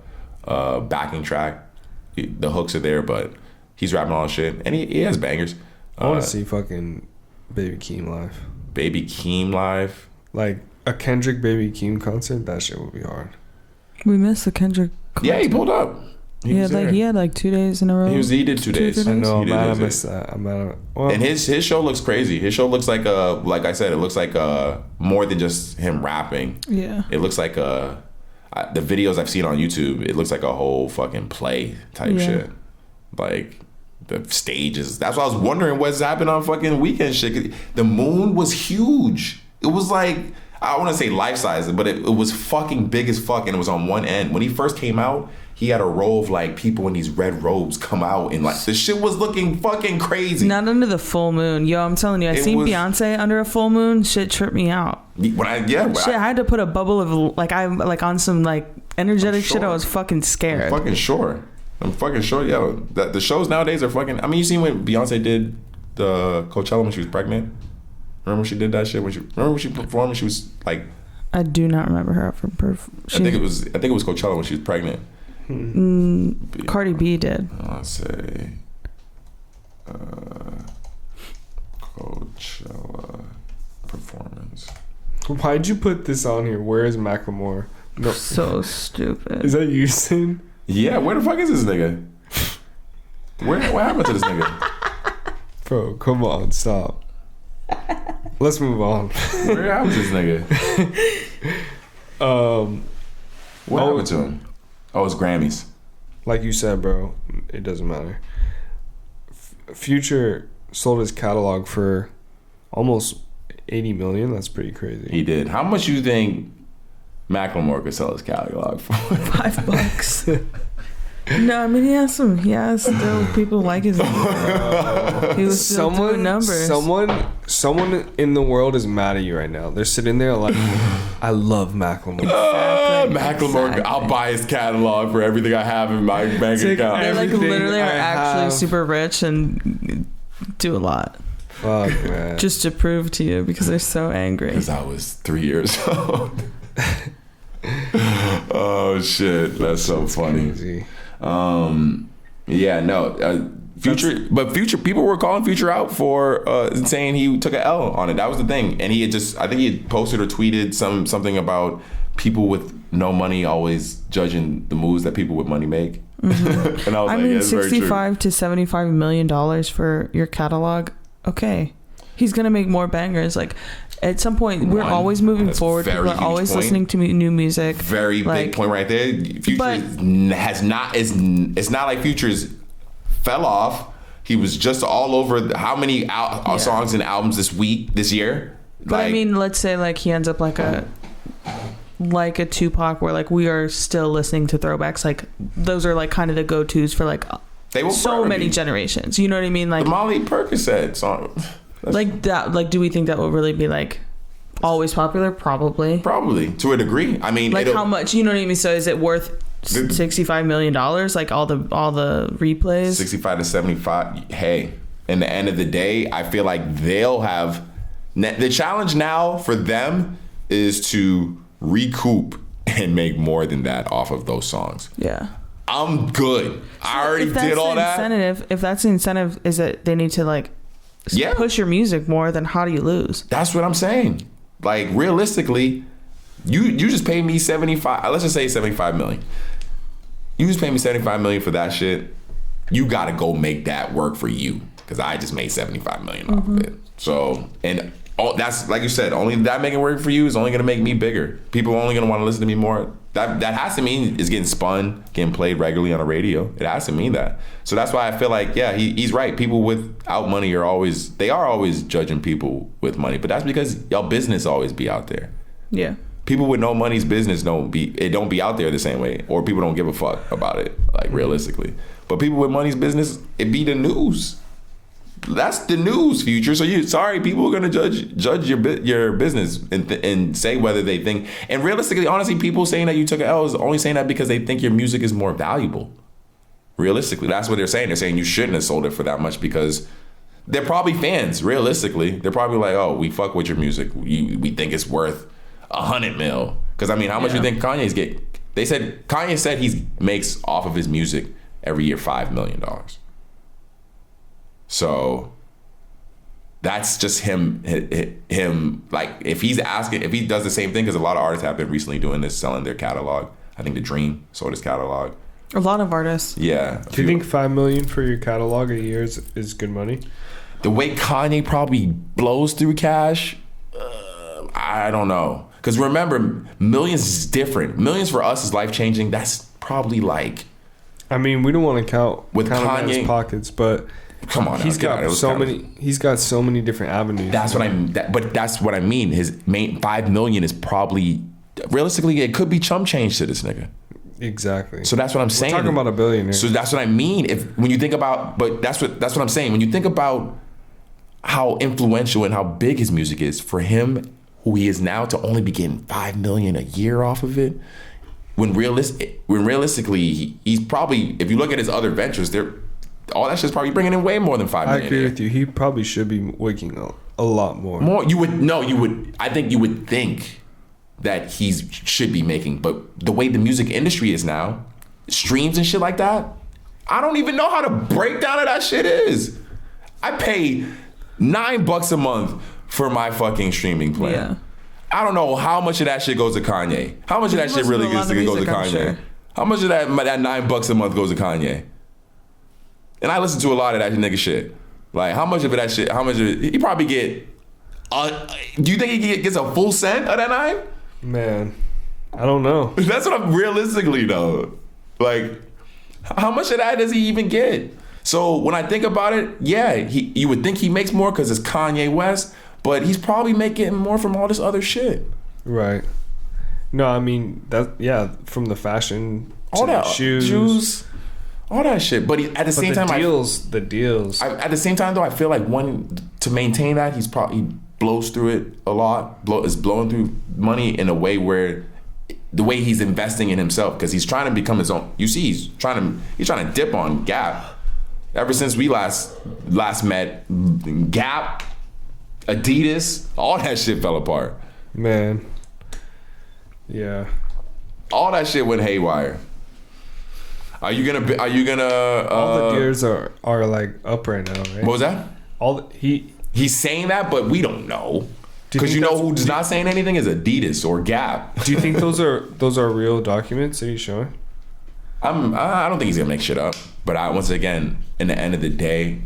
a backing track. The hooks are there, but he's rapping all his shit, and he has bangers. I want to see fucking Baby Keem live. Baby Keem live, like a Kendrick Baby Keem concert. That shit would be hard. We missed the Kendrick concert. Yeah, he pulled up. He had like 2 days in a row. He did 2 days. I know, man. I missed that. And his show looks crazy. His show looks like like I said, it looks like more than just him rapping. Yeah. It looks like the videos I've seen on YouTube. It looks like a whole fucking play type shit. Like the stages. That's why I was wondering what's happened on fucking Weekend shit. The moon was huge. It was like, I don't want to say life size, but it was fucking big as fuck, and it was on one end. When he first came out, he had a row of like people in these red robes come out, and like the shit was looking fucking crazy. Not under the full moon. Yo, I'm telling you, I seen Beyonce under a full moon. Shit tripped me out. I had to put a bubble of like on some like energetic shit. I was fucking scared. I'm fucking sure, yo. The shows nowadays are fucking. I mean, you seen when Beyonce did the Coachella when she was pregnant? Remember when she did that shit? Remember when she performed when she was like? I do not remember her from I think it was Coachella when she was pregnant. Cardi B did. Let's say Coachella performance. Why'd you put this on here? Where is Macklemore? No. So stupid. Is that you, Sin? Yeah, where the fuck is this nigga? What happened to this nigga? Bro, come on, stop. Let's move on. Where happened to this nigga? What happened to him? Oh, it's Grammys. Like you said, bro, it doesn't matter. Future sold his catalog for almost 80 million. That's pretty crazy. He did. How much you think Macklemore could sell his catalog for? $5. No, I mean he has still people like his music. He was still doing numbers. Someone in the world is mad at you right now. They're sitting there like, I love Macklemore. Macklemore, I'll buy his catalog for everything I have in my bank account. They like literally are actually super rich and do a lot. Fuck, man. Just to prove to you because they're so angry. Because I was 3 years old. Oh shit, that's so funny. Crazy. Future people were calling Future out for saying he took an L on it. That was the thing, and I think he had posted or tweeted something about people with no money always judging the moves that people with money make. Mm-hmm. And I mean, $65 to $75 million for your catalog. Okay, he's gonna make more bangers. Like at some point, we're always moving forward. People are always listening to new music. Very big point right there. Future it's not like Future's fell off. He was just all over how many songs and albums this year. But I mean, let's say like he ends up like a Tupac, where like we are still listening to throwbacks. Like those are like kind of the go-tos for like so many generations. You know what I mean? Like the Molly Percocet song. Like that. Like, do we think that will really be like always popular? Probably to a degree. I mean, like how much? You know what I mean? So is it worth $65 million? Like all the replays? 65 to 75. Hey, in the end of the day, I feel like they'll have the challenge now for them is to recoup and make more than that off of those songs. Yeah. I'm good. I already did all that. If that's the incentive, is that they need to like push your music more, then how do you lose? That's what I'm saying. Like realistically, you just pay me 75. Let's just say 75 million. You just pay me 75 million for that shit. You got to go make that work for you, because I just made 75 million off of it. So, and Oh, that's like you said. Only that making work for you is only gonna make me bigger. People are only gonna want to listen to me more. That has to mean it's getting spun, getting played regularly on the radio. It has to mean that. So that's why I feel like, yeah, he's right. People without money are always judging people with money, but that's because y'all business always be out there. Yeah. People with no money's business don't be out there the same way, or people don't give a fuck about it, like realistically. But people with money's business, it be the news. That's the news, Future. So people are gonna judge your business and say whether they think. And realistically, honestly, people saying that you took an L is only saying that because they think your music is more valuable. Realistically, that's what they're saying. They're saying you shouldn't have sold it for that much because they're probably fans. Realistically, they're probably like, oh, we fuck with your music. We think it's worth $100 million. Because I mean, how much you think Kanye's get? Kanye said he makes off of his music every year $5 million. So that's just him like if he does the same thing, because a lot of artists have been recently doing this, selling their catalog. I think The Dream sold his catalog. A lot of artists. Yeah. Do you think $5 million for your catalog a year is good money? The way Kanye probably blows through cash, I don't know. Because remember, millions is different. Millions for us is life changing. That's probably like. I mean, we don't want to count Kanye his pockets, but. Come on, he's got so many. He's got so many different avenues. That's what I mean. His main $5 million is probably realistically it could be chump change to this nigga. Exactly. So that's what I'm saying. We're talking about $1 billion. So that's what I mean. When you think about, but that's what I'm saying. When you think about how influential and how big his music is for him, who he is now, to only be getting $5 million a year off of it, when realistically he's probably, if you look at his other ventures, all that shit's probably bringing in way more than $5 million. I agree with you. He probably should be making a lot more. I think you would think that he should be making, but the way the music industry is now, streams and shit like that, I don't even know how to break down how that shit is. I pay $9 a month for my fucking streaming plan. Yeah. I don't know how much of that shit goes to Kanye. How much of that shit really goes to Kanye? Sure. How much of that $9 a month goes to Kanye? And I listen to a lot of that nigga shit. Like, how much of that shit, he probably get, do you think he gets a full cent of that 9? Man, I don't know. That's what I'm realistically though. Like, how much of that does he even get? So when I think about it, yeah, you would think he makes more because it's Kanye West, but he's probably making more from all this other shit. Right. No, I mean, from the fashion, all to that the shoes. All that shit, but at the same time, the deals. At the same time, though, I feel like to maintain that, he blows through it a lot. Is blowing through money in a way where the way he's investing in himself, because he's trying to become his own. You see, he's trying to dip on Gap. Ever since we last met, Gap, Adidas, all that shit fell apart. Man, yeah, all that shit went haywire. Are you gonna? All the deers are like up right now, right? What was that? He's saying that, but we don't know. Because you know who's not saying anything is Adidas or Gap. Do you think those are real documents that he's showing? I don't think he's gonna make shit up. But once again, in the end of the day,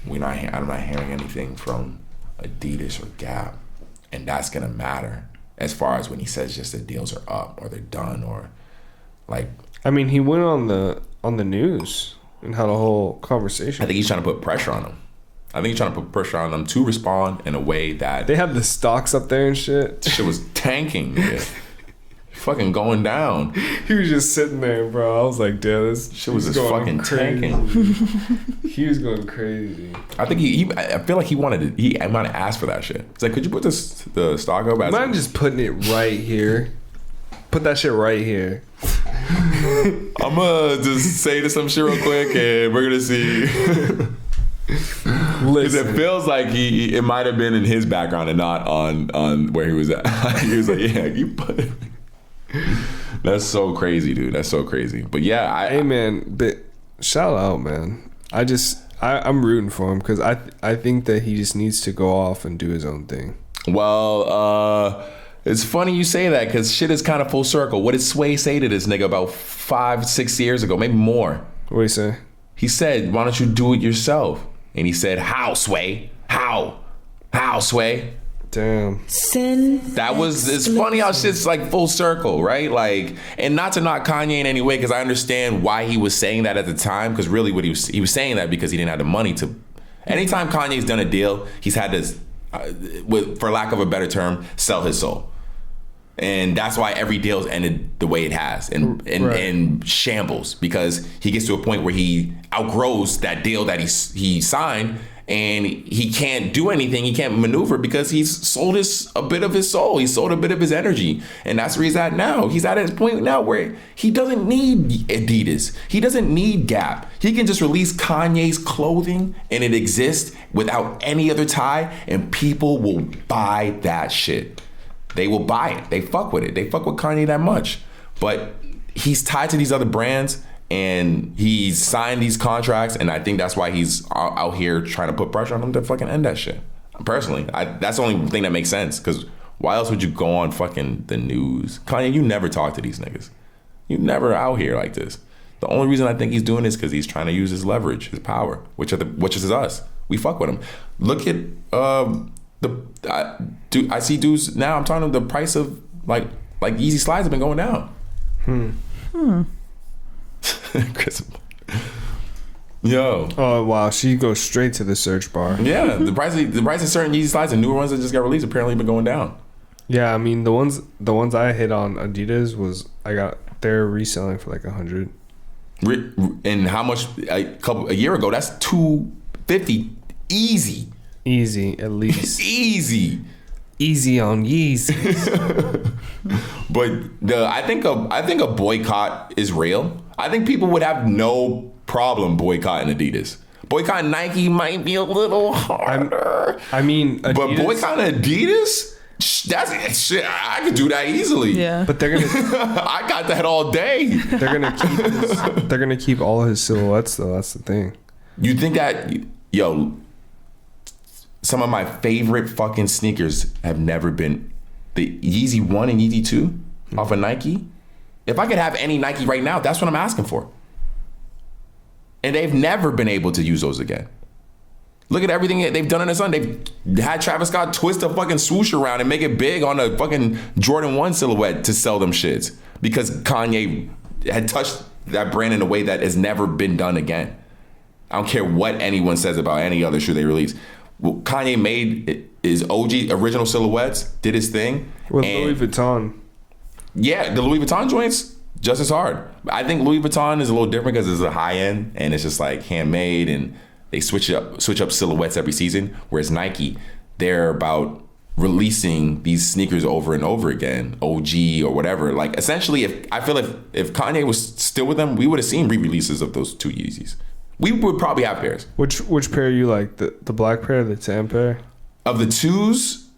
I'm not hearing anything from Adidas or Gap, and that's gonna matter as far as when he says just the deals are up or they're done or like. I mean, he went on the news and had a whole conversation. I think he's trying to put pressure on them. I think he's trying to put pressure on them to respond in a way that they have the stocks up there and shit. Shit was tanking, fucking going down. He was just sitting there, bro. I was like, dude, this shit was just fucking crazy. Tanking. He was going crazy. I think I feel like he might have asked for that shit. It's like, could you put the stock up? Imagine just putting it right here. Put that shit right here. I'm gonna just say some shit real quick, and we're gonna see. Listen. It feels like it might have been in his background and not on where he was at. He was like, yeah, you put it. That's so crazy, dude. That's so crazy. But yeah, hey man, but shout out, man. I'm rooting for him because I think that he just needs to go off and do his own thing. Well, it's funny you say that because shit is kind of full circle. What did Sway say to this nigga about 5-6 years ago? Maybe more. What did he say? He said, why don't you do it yourself? And he said, how, Sway? How? How, Sway? Damn. That was, it's funny how shit's like full circle, right? Like, and not to knock Kanye in any way, because I understand why he was saying that at the time, because really what he was saying that because he didn't have the money to. Anytime Kanye's done a deal, he's had to, for lack of a better term, sell his soul. And that's why every deal's ended the way it has, and shambles, because he gets to a point where he outgrows that deal that he signed, and he can't do anything. He can't maneuver because he's sold a bit of his soul. He sold a bit of his energy, and that's where he's at now. He's at his point now where he doesn't need Adidas. He doesn't need Gap. He can just release Kanye's clothing, and it exists without any other tie, and people will buy that shit. They will buy it. They fuck with it. They fuck with Kanye that much. But he's tied to these other brands, and he's signed these contracts, and I think that's why he's out here trying to put pressure on them to fucking end that shit. Personally, that's the only thing that makes sense, because why else would you go on fucking the news? Kanye, you never talk to these niggas. You never out here like this. The only reason I think he's doing this is because he's trying to use his leverage, his power, which is us. We fuck with him. Look at I see dudes now. I'm telling them the price of like Yeezy slides have been going down. Chris, yo. Oh wow, she goes straight to the search bar. Yeah, the price of certain Yeezy slides and newer ones that just got released apparently been going down. Yeah, I mean the ones I hit on Adidas they're reselling for like 100. And how much a year ago? That's $250 easy. Easy, at least. Easy on Yeezys. But I think a boycott is real. I think people would have no problem boycotting Adidas. Boycotting Nike might be a little harder. I mean, Adidas, but boycotting Adidas, that's shit. I could do that easily. Yeah. But they're gonna. I got that all day. They're gonna keep all his silhouettes though. That's the thing. You think that, yo? Some of my favorite fucking sneakers have never been the Yeezy 1 and Yeezy 2 off of Nike. If I could have any Nike right now, that's what I'm asking for. And they've never been able to use those again. Look at everything they've done in the sun. They've had Travis Scott twist a fucking swoosh around and make it big on a fucking Jordan 1 silhouette to sell them shits, because Kanye had touched that brand in a way that has never been done again. I don't care what anyone says about any other shoe they release. Well, Kanye made his OG original silhouettes, did his thing. With Louis Vuitton. Yeah, the Louis Vuitton joints, just as hard. I think Louis Vuitton is a little different because it's a high end and it's just like handmade, and they switch up silhouettes every season. Whereas Nike, they're about releasing these sneakers over and over again, OG or whatever. Like essentially, if Kanye was still with them, we would have seen re-releases of those two Yeezys. We would probably have pairs. Which pair you like? The black pair or the tan pair? Of the twos,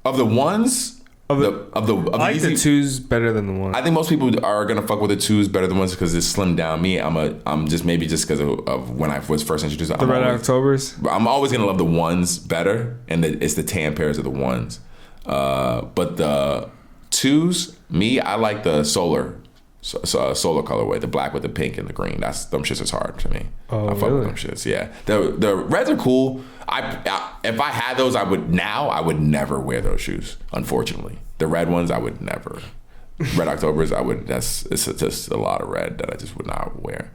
of the ones, I like Yeezy, the twos better than the ones. I think most people are gonna fuck with the twos better than ones because it's slimmed down. Me, I'm just maybe just because of when I was first introduced. The Red Octobers. I'm always gonna love the ones better, and it's the tan pairs of the ones. But the twos, me, I like the solar colorway, the black with the pink and the green. Them shits is hard to me. Oh, I fuck really? with them shits. Yeah, the reds are cool. If I had those, I would never wear those shoes. Unfortunately, the red ones I would never. Red Octobers, it's just a lot of red that I just would not wear.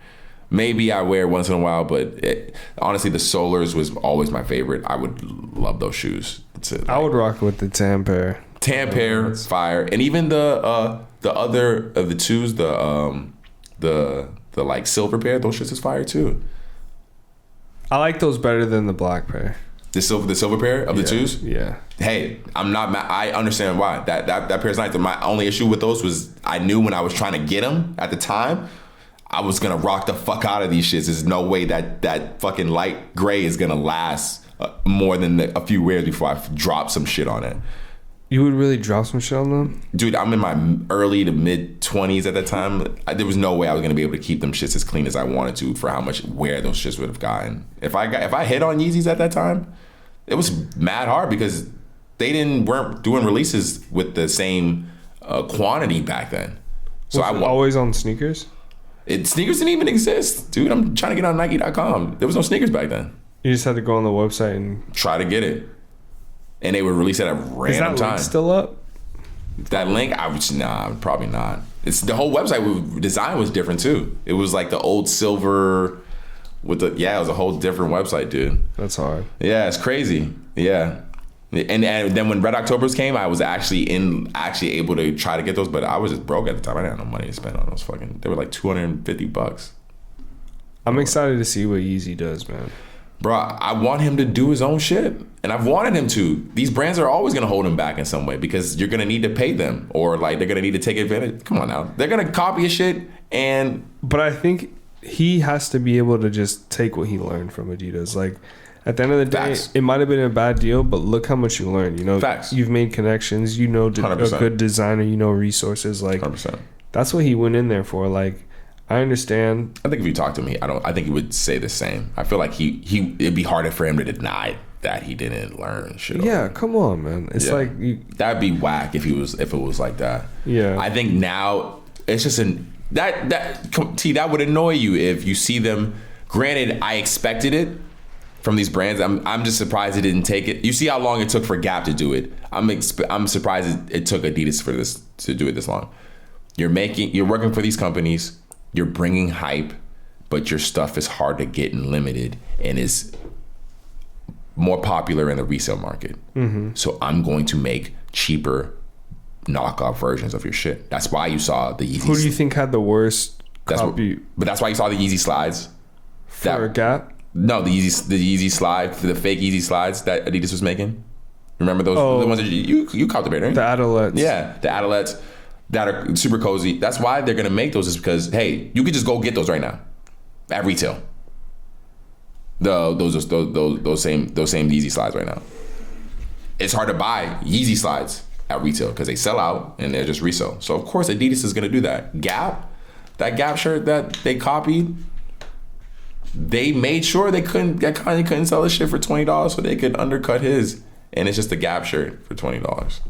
Maybe I wear once in a while, but honestly, the Solars was always my favorite. I would love those shoes. I would rock with the tan pair. Tan pair, fire, and even the other of the twos, the like silver pair, those shits is fire too. I like those better than the black pair. The silver pair of the twos. Yeah. Hey, I'm not mad. I understand why that pair's nice. My only issue with those was I knew when I was trying to get them at the time, I was gonna rock the fuck out of these shits. There's no way that fucking light gray is gonna last more than a few wears before I drop some shit on it. You would really drop some shit on them? Dude, I'm in my early to mid 20s at that time. There was no way I was gonna be able to keep them shits as clean as I wanted to for how much wear those shits would have gotten. If I hit on Yeezys at that time, it was mad hard because they weren't doing releases with the same quantity back then. So was it always on sneakers? Sneakers didn't even exist, dude. I'm trying to get on Nike.com. There was no sneakers back then. You just had to go on the website and try to get it. and they would release it at random Is that time. link still up? That link, probably not. It's the whole website design was different too. It was like the old silver with it was a whole different website, dude. That's hard. Yeah, it's crazy. Yeah. And then when Red Octobers came, I was actually able to try to get those, but I was just broke at the time. I didn't have no money to spend on those they were like $250. I'm excited to see what Yeezy does, man. Bro, I want him to do his own shit. And I've wanted him to. These brands are always going to hold him back in some way because you're going to need to pay them or like they're going to need to take advantage. Come on now. They're going to copy his shit But I think he has to be able to just take what he learned from Adidas. Like, at the end of the day, Facts. it might have been a bad deal, but look how much you learned. You know, Facts. You've made connections. You know, a 100%. good designer. You know, resources. Like, 100%. That's what he went in there for. Like, I understand. I think if you talk to him, I think he would say the same. I feel like it'd be harder for him to deny that he didn't learn shit. Yeah, come on, man. It's like that'd be whack if it was like that. Yeah. I think now it's just that would annoy you if you see them. Granted, I expected it from these brands. I'm just surprised it didn't take it. You see how long it took for Gap to do it. I'm surprised it took Adidas for this to do it this long. You're working for these companies. You're bringing hype, but your stuff is hard to get and limited and is more popular in the resale market. Mm-hmm. So I'm going to make cheaper knockoff versions of your shit. That's why you saw the Yeezy. Who do you think had the worst copy? But that's why you saw the Yeezy slides. For Gap? No, the Yeezy slide, the fake Yeezy slides that Adidas was making. Remember those? The ones that you cultivated, right? The Adelettes. Yeah, the Adelettes that are super cozy. That's why they're gonna make those, is because hey, you could just go get those right now at retail. Those same Yeezy slides right now. It's hard to buy Yeezy slides at retail because they sell out and they're just resale. So of course Adidas is gonna do that. Gap, that Gap shirt that they copied, they made sure Kanye couldn't sell his shit for $20 so they could undercut his, and it's just a Gap shirt for $20.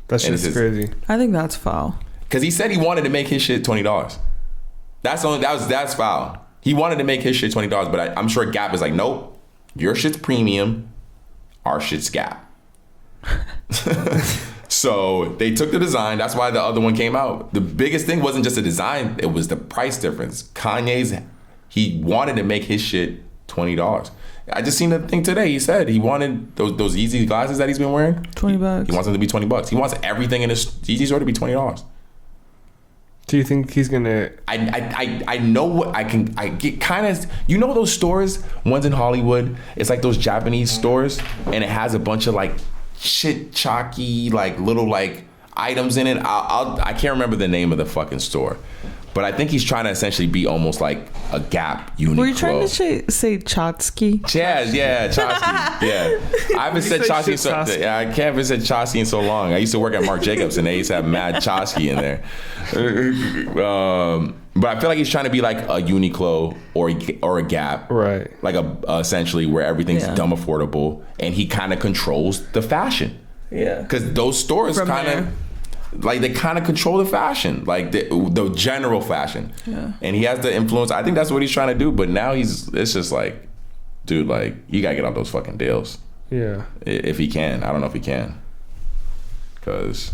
That shit's crazy. I think that's foul. Because he said he wanted to make his shit $20. That's foul. He wanted to make his shit $20, but I'm sure Gap is like, nope, your shit's premium, our shit's Gap. So they took the design. That's why the other one came out. The biggest thing wasn't just the design, it was the price difference. He wanted to make his shit $20. I just seen the thing today. He said he wanted those Yeezy glasses that he's been wearing. $20. He wants them to be $20. He wants everything in his Yeezy store to be $20. Do you think he's gonna? I know what I get kind of. You know those stores, ones in Hollywood. It's like those Japanese stores, and it has a bunch of like shit chalky like little like items in it. I can't remember the name of the fucking store. But I think he's trying to essentially be almost like a Gap Uniqlo. Were you trying to say Chotsky? Yeah, Chotsky. Yeah. I haven't said Chotsky I haven't said Chotsky in so long. I used to work at Marc Jacobs and they used to have mad Chotsky in there. But I feel like he's trying to be like a Uniqlo or a Gap. Right. Like essentially where everyth's dumb affordable and he kind of controls the fashion. Yeah. Because those stores kind of... Like they kind of control the fashion, like the general fashion, and he has the influence. I think that's what he's trying to do. But now it's just like, dude, like you gotta get out those fucking deals. Yeah. If he can, I don't know if he can, cause,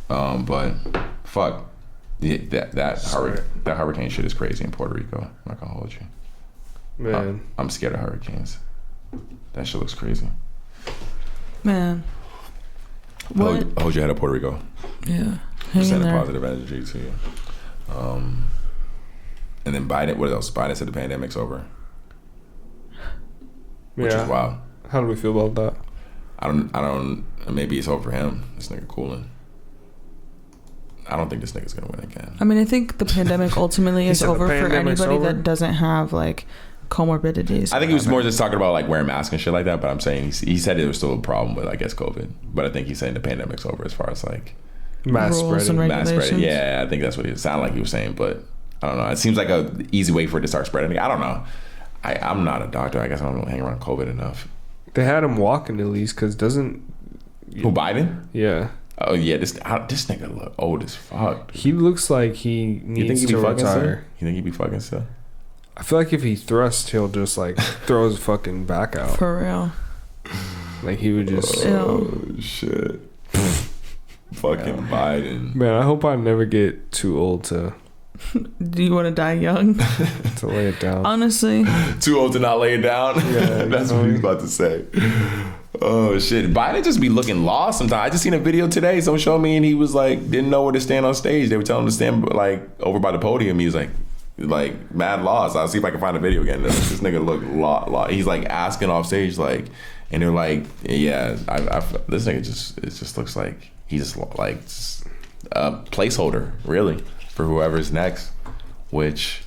but fuck, that hurricane shit is crazy in Puerto Rico. I'm not gonna hold you, man. I'm scared of hurricanes. That shit looks crazy, man. What? Hold your head up, Puerto Rico. Yeah. Send a positive energy to you. And then Biden, what else? Biden said the pandemic's over. Which is wild. How do we feel about that? I don't, maybe it's over for him. This nigga cooling. I don't think this nigga's gonna win again. I mean, I think the pandemic ultimately is over for anybody that doesn't have like comorbidities. I think he was more just talking about like wearing masks and shit like that, but I'm saying he said there was still a problem with I guess COVID, but I think he's saying the pandemic's over as far as like mass spreading. Yeah, I think that's what it sounded like he was saying, but I don't know. It seems like a easy way for it to start spreading. I don't know. I'm not a doctor. I guess I don't hang around COVID enough. They had him walking at least because doesn't who Biden? Yeah. Oh yeah, this nigga look old as fuck. He looks like he needs to retire. You think he'd be fucking still? I feel like if he thrusts, he'll just like throw his fucking back out. For real. Like he would just. Oh shit. Fucking Biden. Man, I hope I never get too old to. Do you want to die young? To lay it down. Honestly. Too old to not lay it down? Yeah, That's what he was about to say. Oh shit. Biden just be looking lost sometimes. I just seen a video today. Someone showed me and he was like, didn't know where to stand on stage. They were telling him to stand like over by the podium. He was like mad lost. I'll see if I can find a video again. This nigga look lost. He's like asking off stage like, and they're like, yeah, this nigga just looks like he's like a placeholder really for whoever's next, which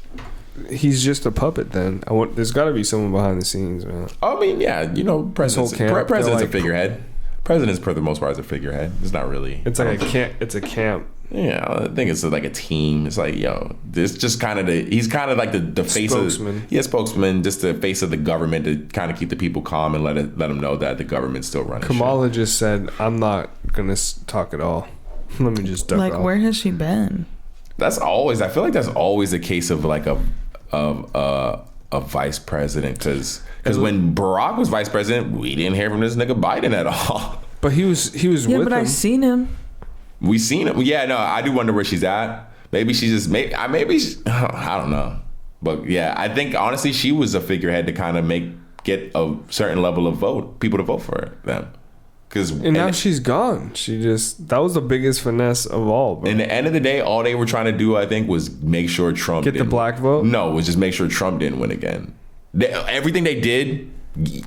he's just a puppet. Then there's got to be someone behind the scenes, man. I mean, yeah, you know, president's like, a figurehead. President's for the most part is a figurehead. It's not really. It's like a camp. It's a camp. Yeah, I think it's like a team. It's like, yo, this just kind of he's kind of like the face spokesman. Spokesman, just the face of the government to kind of keep the people calm and let them know that the government's still running. Kamala just said, "I'm not gonna talk at all. Let me just duck like off." Where has she been? I feel like that's always the case of like a vice president, because when Barack was vice president, we didn't hear from this nigga Biden at all. But he was with but him. I seen him. We seen him. Yeah, no, I do wonder where she's at. Maybe she just I don't know. But yeah, I think honestly she was a figurehead to kind of get a certain level of people to vote for them. And now she's gone. That was the biggest finesse of all, bro. In the end of the day, all they were trying to do, I think, was make sure Trump get the black vote. No, it was just make sure Trump didn't win again. Everything they did,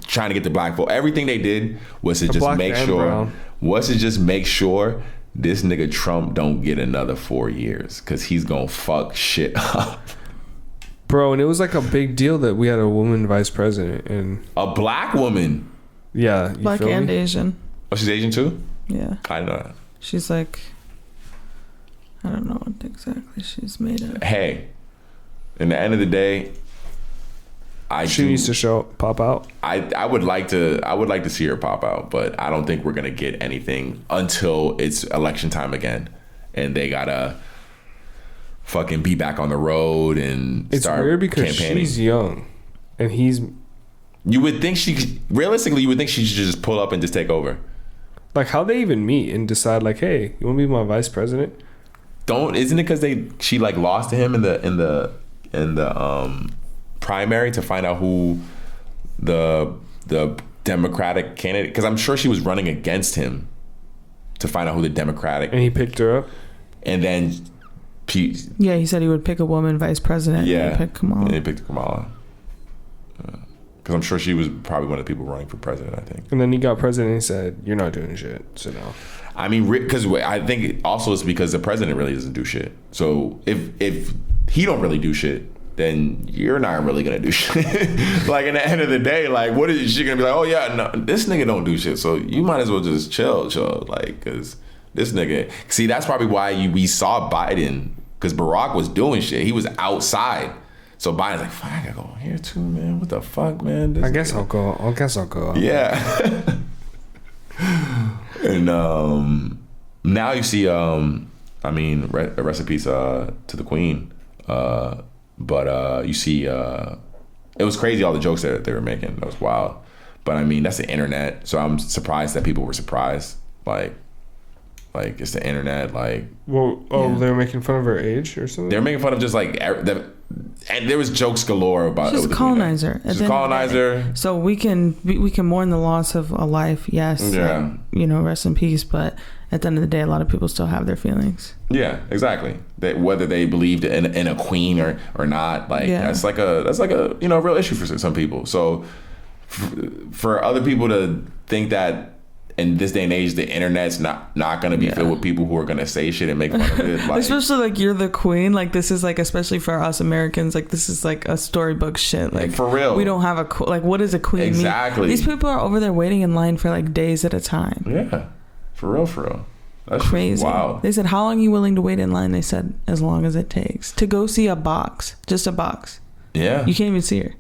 trying to get the black vote. Everything they did was to just make sure. Was to just make sure this nigga Trump don't get another 4 years, because he's gonna fuck shit up. Bro, and it was like a big deal that we had a woman vice president and a black woman. Yeah, black and Asian. Oh, she's Asian too? Yeah. I know that. She's like, I don't know what exactly she's made of. Hey, in the end of the day, she needs to pop out. I would like to see her pop out, but I don't think we're gonna get anything until it's election time again, and they gotta fucking be back on the road and start campaigning. It's weird because she's young, and he's. You would think she should just pull up and just take over. Like, how they even meet and decide like, hey, you want to be my vice president? Isn't it because she like lost to him in the primary to find out who the Democratic candidate, because I'm sure she was running against him to find out who the Democratic, and he picked her up, and then he said he would pick a woman vice president. Yeah, and he picked Kamala. And he picked Kamala. Because I'm sure she was probably one of the people running for president, I think. And then he got president and he said, you're not doing shit, so no. I mean, because I think also it's because the president really doesn't do shit. So if he don't really do shit, then you're not really going to do shit. Like, in the end of the day, like, what is she going to be like, oh, yeah, no, this nigga don't do shit, so you might as well just chill. Like, because this nigga... See, that's probably why we saw Biden, because Barack was doing shit. He was outside. So Biden's like, fuck, I gotta go here too, man. What the fuck, man? I guess I'll go. Yeah. And now you see, I mean, rest in peace to the Queen. But you see, it was crazy, all the jokes that they were making. That was wild. But I mean, that's the internet. So I'm surprised that people were surprised. Like it's the internet. Like, well, they were making fun of her age or something. They were making fun of just like and there was jokes galore about. She's a colonizer. She's a colonizer. So we can mourn the loss of a life, yes. Yeah. And, rest in peace. But at the end of the day, a lot of people still have their feelings. Yeah, exactly. Whether they believed in a queen or not, like that's like a real issue for some people. So for other people to think that in this day and age, the internet's not going to be filled with people who are going to say shit and make fun of it. Like, especially like you're the queen. Like, this is like, especially for us Americans, like this is like a storybook shit. Like, for real. We don't have like, what is a queen exactly mean? These people are over there waiting in line for like days at a time. Yeah. For real. That's crazy. Wow. They said, how long are you willing to wait in line? They said, as long as it takes. To go see a box. Just a box. Yeah. You can't even see her.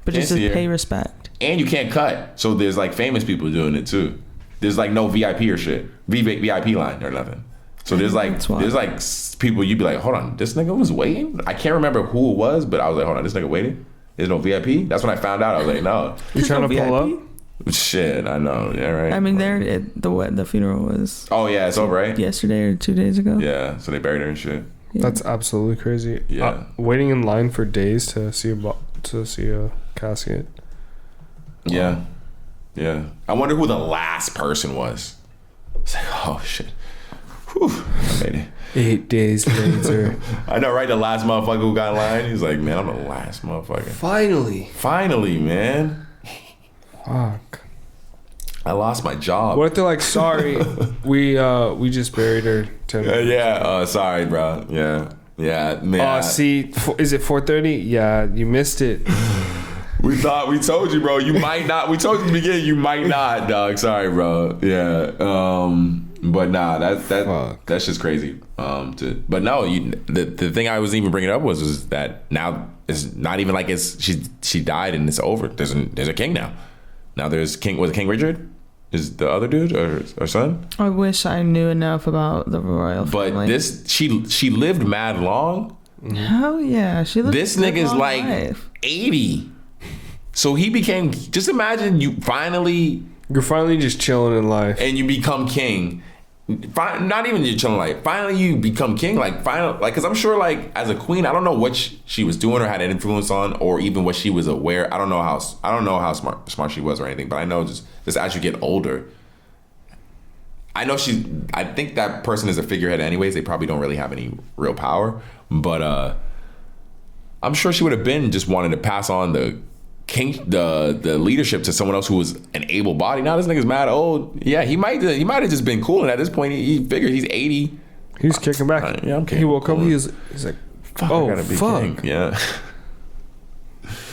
But just to pay respect. And you can't cut. So there's like famous people doing it too. There's like no VIP or shit. VIP line or nothing. So there's like people you'd be like, hold on, this nigga was waiting? I can't remember who it was, but I was like, hold on, this nigga waiting? There's no VIP? That's when I found out. I was like, no. You trying to pull up? Shit, I know. Yeah, right. I mean, the funeral was. Oh yeah, it's over, right? Yesterday or 2 days ago. Yeah, so they buried her and shit. Yeah. That's absolutely crazy. Yeah. Waiting in line for days to see a casket. Yeah. Yeah. I wonder who the last person was. It's like, oh shit. Whew, I made it. 8 days later. I know, right? The last motherfucker who got in line. He's like, man, I'm the last motherfucker. Finally, man. Fuck. I lost my job. What if they're like, sorry, we just buried her 10 minutes. Sorry, bro. Yeah, man. See, is it 4:30? Yeah, you missed it. We told you, bro. You might not. We told you in the beginning, you might not, dog. Sorry, bro. Yeah. But nah, that's just crazy. But no, the thing I was even bringing up was that now it's not even like she died and it's over. There's a king now. Now there's King. Was it King Richard? Is the other dude or son? I wish I knew enough about the royal family. But she lived mad long. Hell yeah, she lived. This nigga's like life. 80. So he became. Just imagine you're finally just chilling in life, and you become king. Not even you're chilling like. Finally, you become king. Because I'm sure as a queen, I don't know what she was doing or had an influence on, or even what she was aware. I don't know how smart she was or anything. But I know just as you get older, I know I think that person is a figurehead anyways. They probably don't really have any real power, but I'm sure she would have been just wanting to pass on the leadership to someone else who was an able body. Now this nigga's mad old. Yeah, he might have just been cool, and at this point he figured he's 80. He's kicking back. Yeah, I'm kicking. He woke up. He's like, fuck, oh I gotta be fuck, king. Yeah,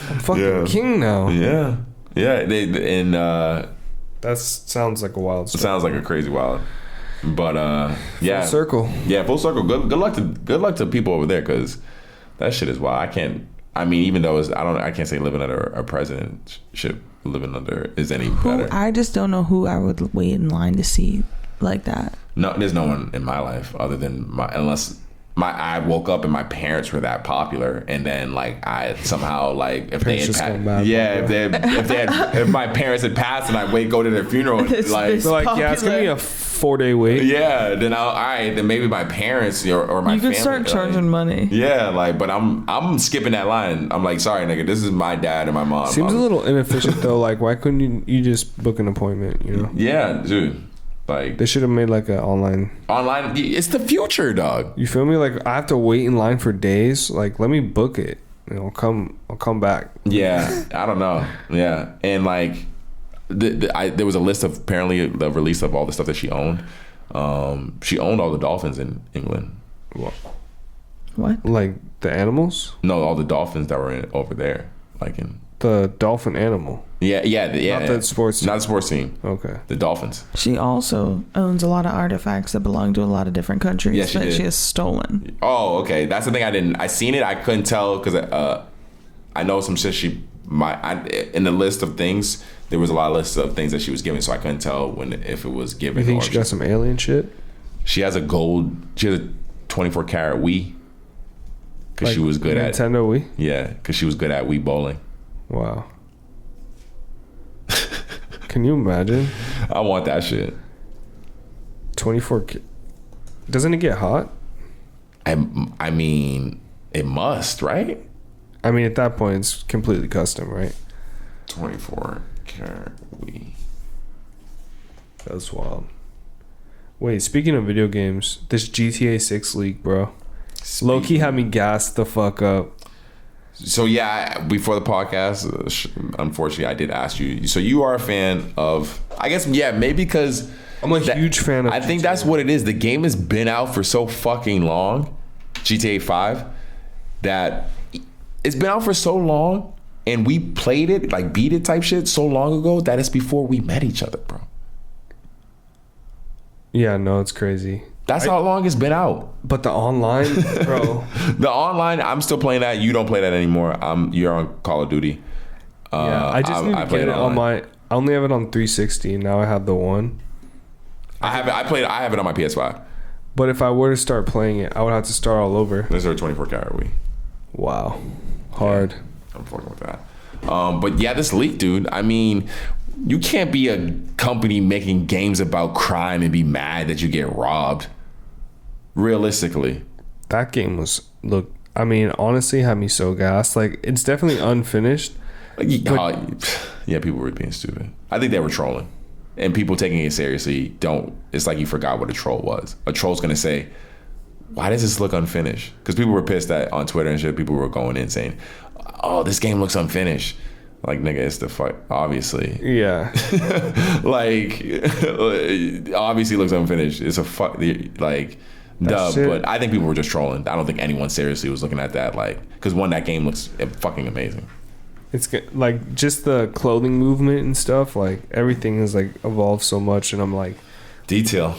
I'm fucking king now. Yeah. That sounds like a wild story. It sounds like a crazy wild. But yeah, full circle. Yeah, full circle. Good luck to people over there, because that shit is wild. I mean, even though I can't say living under a presidentship living under is any better. I just don't know who I would wait in line to see like that. No, there's no one in my life other than unless I woke up and my parents were that popular, and then I somehow if they had passed, if my parents had passed and I go to their funeral, it's it's gonna be a 4-day wait. Yeah, then then maybe my parents or my family. You could start charging money. Yeah, but I'm skipping that line. I'm like, sorry, nigga, this is my dad and my mom. Seems a little inefficient though. Why couldn't you just book an appointment? You know? Yeah, dude. They should have made an online. It's the future, dog. You feel me? I have to wait in line for days. Let me book it. I'll come back. Yeah, I don't know. Yeah, and there was a list of apparently the release of all the stuff that she owned. She owned all the dolphins in England. What? The animals? No, all the dolphins that were over there. The dolphin animal. Yeah. Not the sports team. Not the sports team. Okay. The dolphins. She also owns a lot of artifacts that belong to a lot of different countries that she has stolen. Oh, okay. That's the thing I seen it. I couldn't tell because I know some shit in the list of things, there was a lot of lists of things that she was given, so I couldn't tell if it was given. You think she got some alien shit? She has a 24 karat Wii. Because she was good at Nintendo Wii? Yeah, because she was good at Wii bowling. Wow. Can you imagine? I want that shit. 24. Doesn't it get hot? I mean, it must, right? I mean, at that point, it's completely custom, right? 24 karat Wii. That's wild. Wait, speaking of video games, this GTA 6 leak, bro. Low-key had me gassed the fuck up. So yeah, before the podcast, unfortunately, I did ask you. So you are a fan of, I guess, maybe because I'm a huge fan of I think that's what it is. The game has been out for so fucking long, GTA 5, that it's been out for so long, and we played it, beat it type shit so long ago that it's before we met each other, bro. Yeah, no, it's crazy. That's how long it's been out. But the online, bro. The online, I'm still playing that. You don't play that anymore. You're on Call of Duty. I just need to get it on my. I only have it on 360. Now I have the one. I have it on my PS5. But if I were to start playing it, I would have to start all over. This is a 24 karat Wii. Wow, hard. Yeah, I'm fucking with that. But yeah, this leak, dude. I mean, You can't be a company making games about crime and be mad that you get robbed. Realistically. That game honestly had me so gassed. Like, it's definitely unfinished. Yeah, people were being stupid. I think they were trolling. And people taking it seriously it's like you forgot what a troll was. A troll's gonna say, why does this look unfinished? Because people were pissed that on Twitter and shit, people were going in saying, oh, this game looks unfinished. Like, nigga, it's the fuck, obviously. Yeah. Like, obviously looks unfinished. It's a fuck, like, duh. But I think people were just trolling. I don't think anyone seriously was looking at that, like, because that game looks fucking amazing. It's like just the clothing movement and stuff. Like, everything has like evolved so much, and I'm like, detail.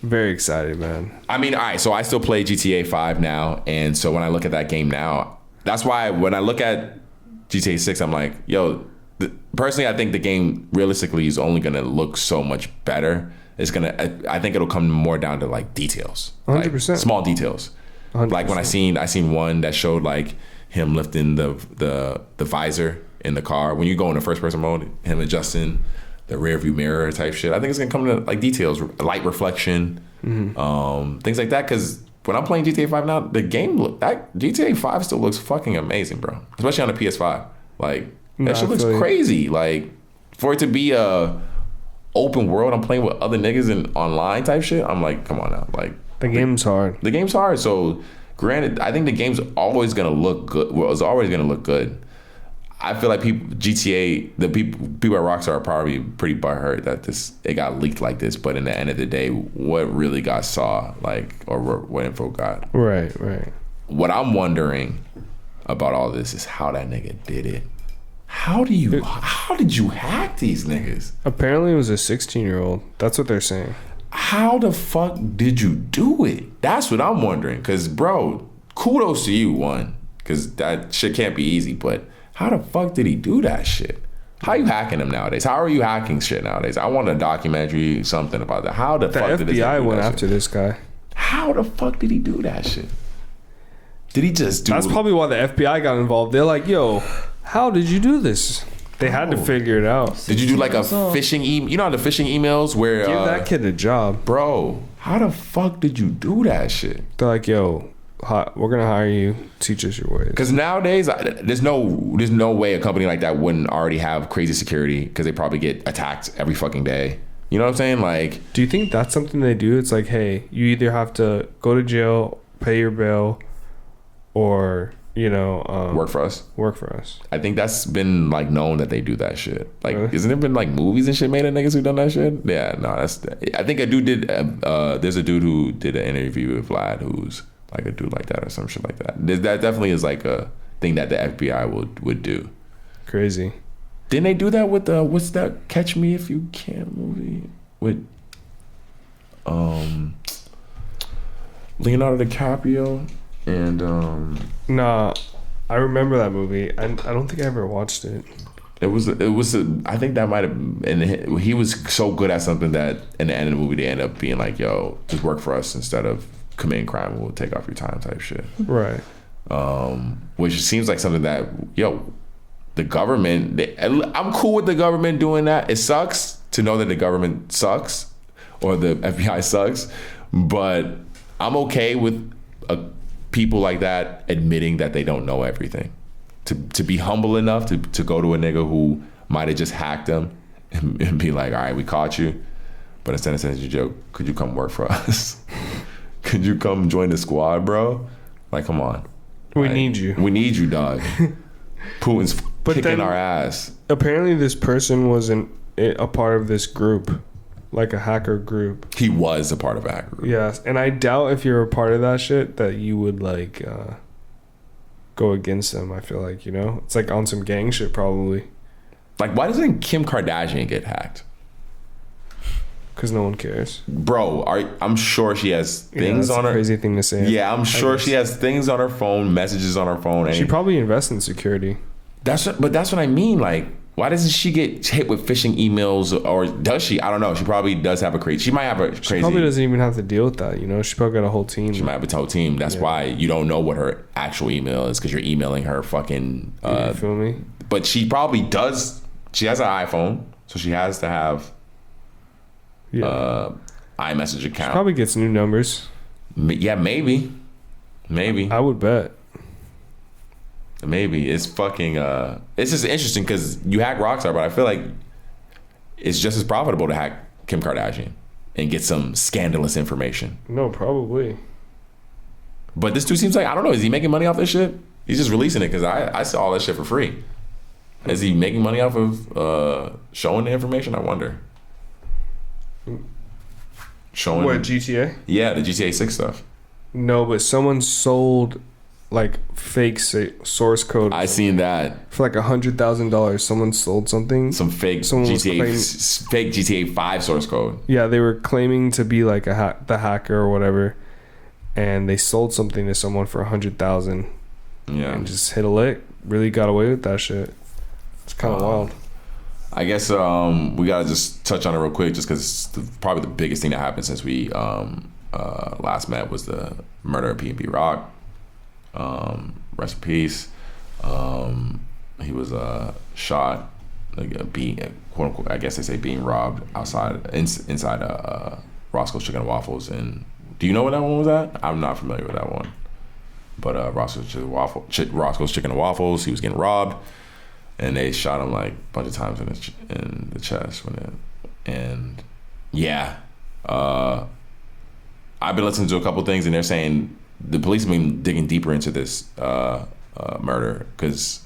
Very excited, man. I mean, all right. So I still play GTA 5 now, and so when I look at that game now, that's why when I look at GTA 6, I'm like, yo. Personally, I think the game realistically is only gonna look so much better. I think it'll come more down to like details, 100%, like small details. 100%. Like when I seen one that showed like him lifting the visor in the car when you go into first person mode, him adjusting the rear view mirror type shit. I think it's gonna come to like details, light reflection, things like that. Because when I'm playing GTA 5 now, the game GTA 5 still looks fucking amazing, bro. Especially on the PS5. Like that shit looks crazy. Like for it to be a open world, I'm playing with other niggas and online type shit. I'm like, come on now. Like the game's hard. The game's hard. So granted, I think the game's always gonna look good. Well, it's always gonna look good. I feel like the people at Rockstar are probably pretty butthurt that it got leaked like this. But in the end of the day, what really got what info got? Right. What I'm wondering about all this is how that nigga did it. How did you hack these niggas? Apparently it was a 16-year-old. That's what they're saying. How the fuck did you do it? That's what I'm wondering. Because, bro, kudos to you, one. Because that shit can't be easy. But how the fuck did he do that shit? How you hacking them nowadays? How are you hacking shit nowadays? I want a documentary, something about that. How the fuck did this guy went after this guy. How the fuck did he do that shit? Did he just do That's probably why the FBI got involved. They're like, yo, how did you do this? They had to figure it out. Did you do like a phishing email? You know the phishing emails where... Give that kid a job. Bro, how the fuck did you do that shit? They're like, yo, we're going to hire you. Teach us your ways. Because nowadays, there's no way a company like that wouldn't already have crazy security because they probably get attacked every fucking day. You know what I'm saying? Like, do you think that's something they do? It's like, hey, you either have to go to jail, pay your bail, or... work for us. I think that's been like known that they do that shit. Like, really? Isn't there been like movies and shit made of niggas who done that shit? Yeah, no, I think a dude did. There's a dude who did an interview with Vlad who's like a dude like that or some shit like that. That definitely is like a thing that the FBI would do. Crazy. Didn't they do that with what's that Catch Me If You Can movie with Leonardo DiCaprio? And nah, I remember that movie. I don't think I ever watched it. I think that might have, and he was so good at something that in the end of the movie they end up being like, yo, just work for us instead of committing crime, we'll take off your time type shit. Right. Which seems like something that, yo, the government, I'm cool with the government doing that. It sucks to know that the government sucks or the FBI sucks, but I'm okay with people like that admitting that they don't know everything. To be humble enough to go to a nigga who might have just hacked them and be like, all right, we caught you, but instead of saying you joke, could you come work for us? Could you come join the squad, bro? Like, come on. We need you. We need you, dog. Putin's kicking our ass. Apparently this person wasn't a part of this group. Like a hacker group. He was a part of a hacker group. Yes, and I doubt if you're a part of that shit that you would like go against them. I feel like, it's like on some gang shit probably. Like, why doesn't Kim Kardashian get hacked? Because no one cares. Bro, I'm sure she has things on her. Crazy thing to say. Yeah, I'm sure she has things on her phone, messages on her phone. She probably invests in security. That's what I mean. Like, why doesn't she get hit with phishing emails, or does she? I don't know. She probably does have a crazy. She might have a crazy. She probably doesn't even have to deal with that. She probably got a whole team. She might have a whole team. That's why you don't know what her actual email is, because you're emailing her fucking. You feel me? But she probably does. She has an iPhone, So she has to have iMessage account. She probably gets new numbers. Yeah, maybe. I would bet. Maybe. It's fucking it's just interesting because you hack Rockstar, but I feel like it's just as profitable to hack Kim Kardashian and get some scandalous information. No, probably. But this dude seems like, I don't know, is he making money off this shit? He's just releasing it because I saw all that shit for free. Is he making money off of showing the information? I wonder. Showing what, GTA? Yeah, the GTA 6 stuff. No, but someone sold like fake source code. I seen that for like $100,000. Someone sold something. Some fake GTA 5 source code. Yeah, they were claiming to be like the hacker or whatever, and they sold something to someone for $100,000. Yeah, and just hit a lick. Really got away with that shit. It's kind of wild. I guess we gotta just touch on it real quick, just because probably the biggest thing that happened since we last met was the murder of P&B Rock. Rest in peace. He was shot, being quote unquote, I guess they say being robbed inside Roscoe's Chicken and Waffles. And do you know what that one was at? I'm not familiar with that one. But Roscoe's Chicken and Waffles, he was getting robbed, and they shot him like a bunch of times in the chest. And yeah, I've been listening to a couple things, and they're saying the police have been digging deeper into this murder because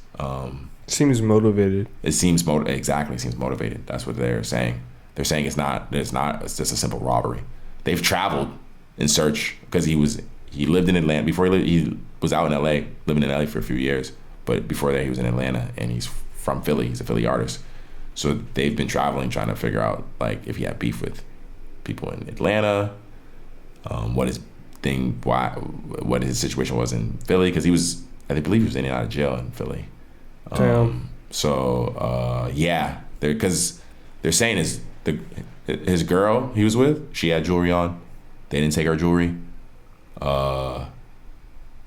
seems motivated. It seems motivated. That's what they're saying. They're saying it's just a simple robbery. They've traveled in search because he lived in Atlanta before he was out in LA, living in LA for a few years. But before that, he was in Atlanta, and he's from Philly. He's a Philly artist. So they've been traveling, trying to figure out like if he had beef with people in Atlanta, what his situation was in Philly, because I believe he was in and out of jail in Philly. Yeah, because they're saying his girl he was with, she had jewelry on. They didn't take her jewelry.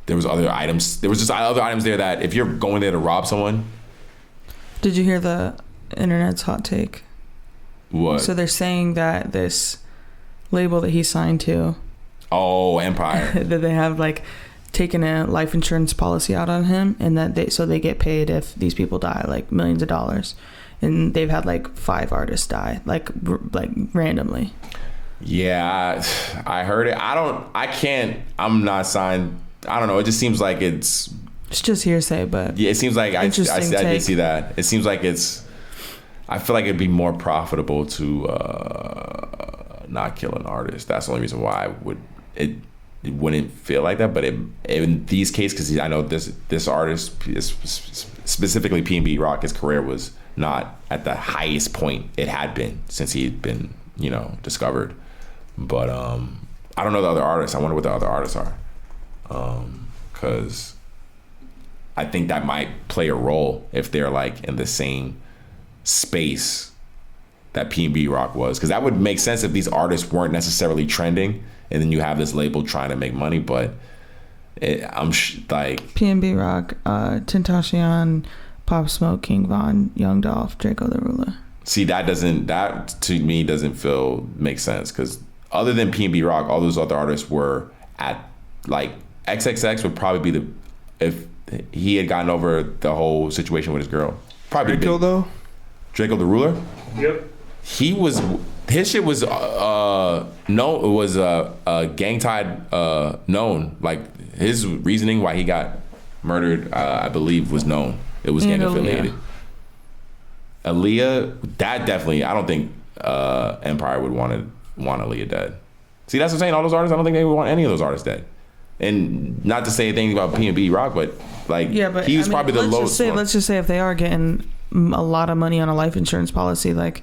There was other items. There was just other items there that if you're going there to rob someone. Did you hear the internet's hot take? What? So they're saying that this label that he signed to. Oh, Empire. that they have like taken a life insurance policy out on him, and that they get paid if these people die, like millions of dollars. And they've had like 5 artists die, like randomly. Yeah, I heard it. I'm not signed. I don't know. It just seems like it's just hearsay, but yeah, it seems like I did see that. It seems like I feel like it'd be more profitable to not kill an artist. That's the only reason why it wouldn't feel like that. But in these cases, because I know this artist, specifically P&B Rock, his career was not at the highest point it had been since he'd been, discovered. But I don't know the other artists. I wonder what the other artists are, because I think that might play a role if they're like in the same space that P&B Rock was, because that would make sense if these artists weren't necessarily trending, and then you have this label trying to make money. But like P&B Rock, Tentacion, Pop Smoke, King Von, Young Dolph, Draco the Ruler. See, that to me doesn't make sense, because other than P&B Rock, all those other artists were at, like, XXX would probably be if he had gotten over the whole situation with his girl. Probably Draco though. Draco the Ruler. Yep. His shit was known. It was gang tied known. Like his reasoning why he got murdered, I believe, was known. It was gang affiliated. Aaliyah, that definitely. I don't think Empire would want Aaliyah dead. See, that's what I'm saying. All those artists, I don't think they would want any of those artists dead. And not to say anything about P&B Rock, but like, he was probably the lowest one. Let's just say if they are getting a lot of money on a life insurance policy, like,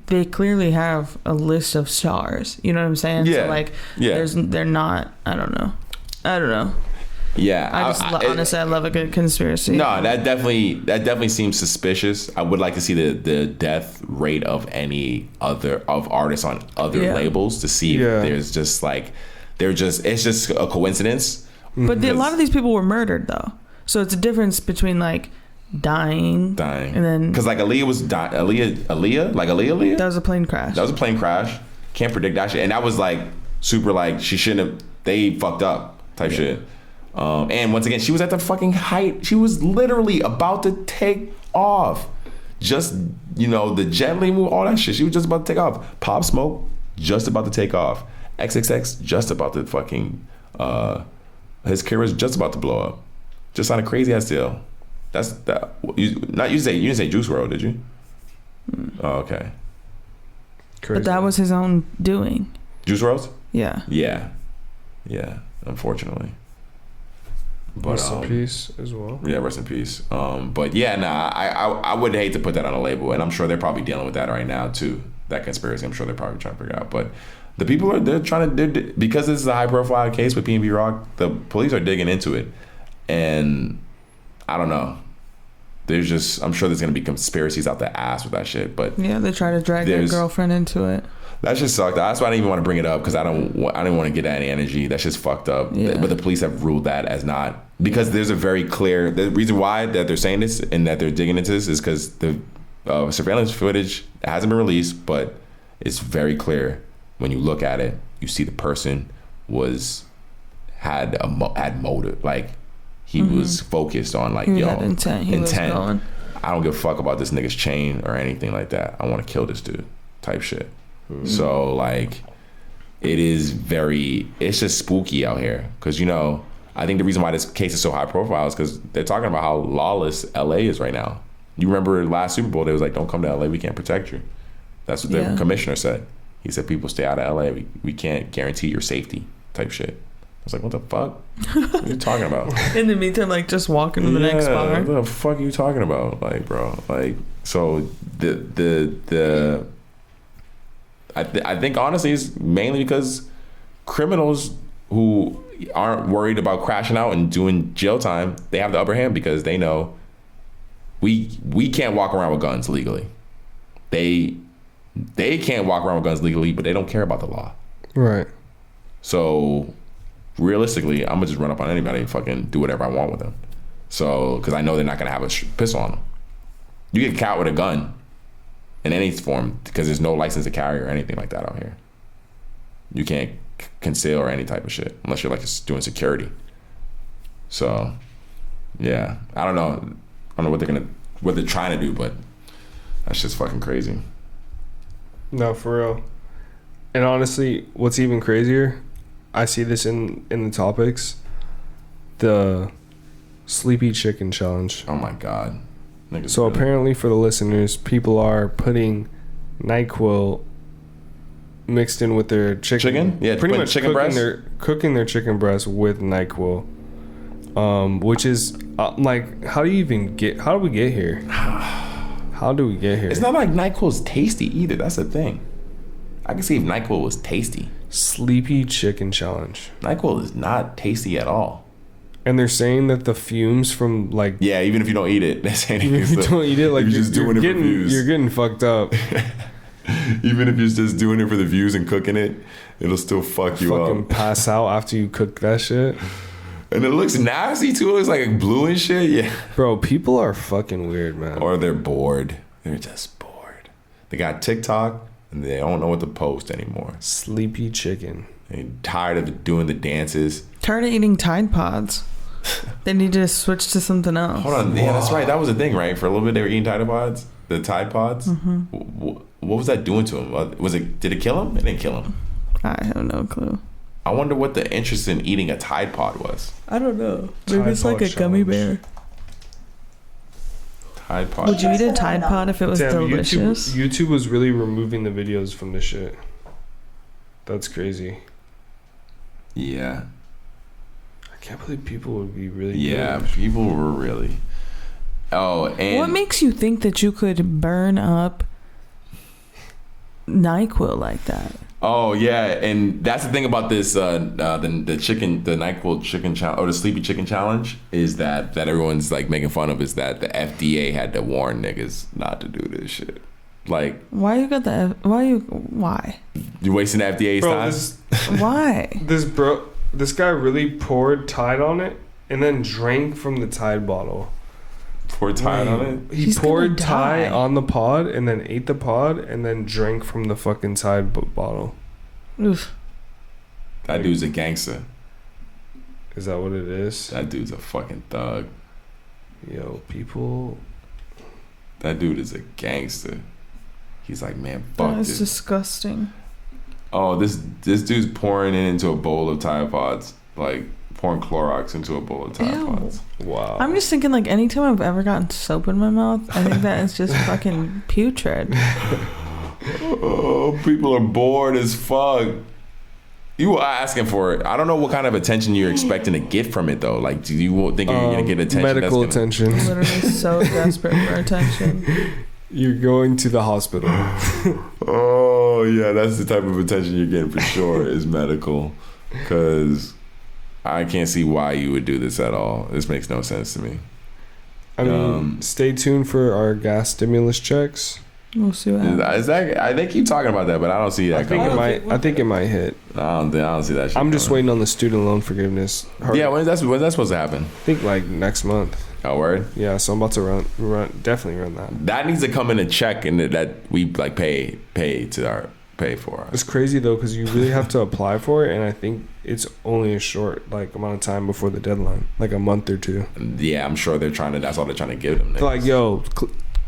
they clearly have a list of stars. You know what I'm saying? Yeah. So like, they're not. I don't know. Yeah, honestly, I love a good conspiracy. No, that definitely seems suspicious. I would like to see the death rate of any other artists on other labels to see if there's just like it's just a coincidence. But a lot of these people were murdered though, so it's a difference between like dying. And then because like Aaliyah was dying. Aaliyah. That was a plane crash. That was a plane crash. Can't predict that shit. And that was like super like she shouldn't have. They fucked up type shit. And once again, she was at the fucking height. She was literally about to take off. Just, you know, the gently move, all that shit. She was just about to take off. Pop Smoke, just about to take off. XXX, just about to fucking, his career was just about to blow up. Just on a crazy ass deal. That's that. You didn't say Juice WRLD, did you? Oh, okay. Crazy. But that was his own doing. Juice WRLD? Yeah. Yeah. Unfortunately. But, rest in peace as well. Yeah, rest in peace. But yeah, I would hate to put that on a label, and I'm sure they're probably dealing with that right now too. That conspiracy, I'm sure they're probably trying to figure out. But the people they're because this is a high profile case with PNB Rock, the police are digging into it, and I don't know. I'm sure there's gonna be conspiracies out the ass with that shit. But yeah, they try to drag their girlfriend into it. That just sucked. That's why I didn't even want to bring it up because I didn't want to get any energy. That's just fucked up. Yeah. But the police have ruled that as not, because there's a very clear, the reason why that they're saying this and that they're digging into this is because the surveillance footage hasn't been released, but it's very clear when you look at it, you see the person had motive, like he was focused on like he had intent. He was going. I don't give a fuck about this nigga's chain or anything like that. I want to kill this dude type shit. So like it's just spooky out here because, you know, I think the reason why this case is so high profile is because they're talking about how lawless LA is right now. You remember last Super Bowl, they was like, don't come to LA, we can't protect you. That's what the commissioner said. He said, people stay out of LA, we can't guarantee your safety type shit. I was like, what the fuck? What are you talking about? In the meantime, like just walking to the next bar. What the fuck are you talking about? Like, bro, like, so I think honestly it's mainly because criminals who aren't worried about crashing out and doing jail time, they have the upper hand because they know we can't walk around with guns legally. They can't walk around with guns legally, but they don't care about the law. Right. So realistically, I'm gonna just run up on anybody and fucking do whatever I want with them. So, because I know they're not gonna have a pistol on them. You get caught with a gun in any form because there's no license to carry or anything like that out here. You can't conceal or any type of shit unless you're like just doing security. So, yeah, I don't know what they're trying to do, but that's just fucking crazy. No, for real. And honestly, what's even crazier, I see this in the topics, the Sleepy Chicken Challenge. Oh my God. So apparently for the listeners, people are putting NyQuil mixed in with their chicken. Yeah, pretty much chicken breast. Cooking their chicken breast with NyQuil, which is like, how do we get here? How do we get here? It's not like NyQuil's tasty either. That's the thing. I can see if NyQuil was tasty. Sleepy Chicken Challenge. NyQuil is not tasty at all. And they're saying that the fumes from like, yeah, even if you don't eat it, they're saying even if you don't eat it, like you're just doing it for views. You're getting fucked up. Even if you're just doing it for the views and cooking it, it'll still fuck you up. Fucking pass out after you cook that shit. And it looks nasty too. It looks like blue and shit. Yeah, bro, people are fucking weird, man. Or they're bored. They're just bored. They got TikTok and they don't know what to post anymore. Sleepy chicken. They're tired of doing the dances. Tired of eating Tide Pods. They need to switch to something else. Hold on. Yeah, that's right. That was the thing, right? For a little bit, they were eating Tide Pods. The Tide Pods. Mm-hmm. What was that doing to him? Did it kill him? It didn't kill him. I have no clue. I wonder what the interest in eating a Tide Pod was. I don't know. Maybe it's like a gummy bear. Tide Pod. Would you eat a Tide Pod if it was delicious? YouTube was really removing the videos from this shit. That's crazy. Yeah. I can't believe people would be really. Yeah, good. People were really. Oh, and what makes you think that you could burn up NyQuil like that? Oh yeah, and that's the thing about this the NyQuil chicken challenge or the Sleepy Chicken Challenge is that everyone's like making fun of is that the FDA had to warn niggas not to do this shit. Like, why you wasting the FDA's time? Why? This guy really poured Tide on it and then drank from the Tide bottle. Poured Tide on it? He He's poured gonna Thai die. on the pod and then ate the pod and then drank from the fucking Tide bottle. Oof. That dude's a gangster. Is that what it is? That dude's a fucking thug. Yo, people. That dude is a gangster. He's like, man, fuck That is this. disgusting. Oh, this dude's pouring it into a bowl of Tide Pods. Like, pouring Clorox into a bowl of Tide Ew. Pods. Wow. I'm just thinking, like, anytime I've ever gotten soap in my mouth, I think that is just fucking putrid. Oh, people are bored as fuck. You were asking for it. I don't know what kind of attention you're expecting to get from it, though. Like, do you think you're going to get attention? Medical attention. Literally so desperate for attention. You're going to the hospital. Oh, yeah, that's the type of attention you're getting for sure is medical. Because I can't see why you would do this at all. This makes no sense to me. I mean, stay tuned for our gas stimulus checks. We'll see what happens. Is that? They keep talking about that, but I don't see that. I think it might hit. I don't see that shit. I'm just coming. waiting on the student loan forgiveness. Yeah, when's that supposed to happen? I think like next month. Oh, word. Yeah, so I'm about to definitely run that. That needs to come in a check, and that we like pay for. It's crazy though because you really have to apply for it, and I think it's only a short amount of time before the deadline, like a month or two. Yeah, I'm sure they're trying to. That's all they're trying to give them. They're like, yo,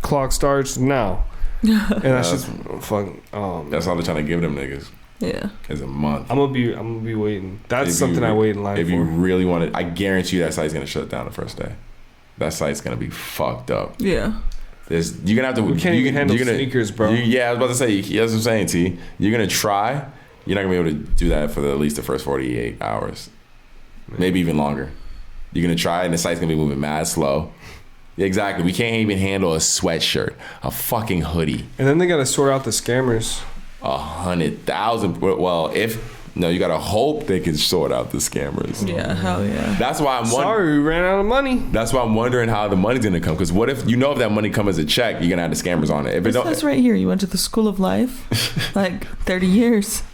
clock starts now, and that's just fucking. That's all they're trying to give them niggas. Yeah, Is a month. I'm gonna be waiting. That's something I wait in line for. If you really want it, I guarantee you that site's gonna shut down the first day. That site's gonna be fucked up. yeah. You're gonna have to. We can't even handle sneakers, bro. Yeah, I was about to say. That's what I'm saying. T. You're gonna try. You're not gonna be able to do that for at least the first 48 hours, maybe even longer. You're gonna try, and the site's gonna be moving mad slow. Exactly. We can't even handle a sweatshirt, a fucking hoodie. And then they gotta sort out the scammers. 100,000. Well, you gotta hope they can sort out the scammers. Yeah, hell yeah. That's why I'm Sorry, we ran out of money. That's why I'm wondering how the money's gonna come. Because what if if that money comes as a check, you're gonna have the scammers on it. If it don't, That's right here. You went to the School of Life, like 30 years.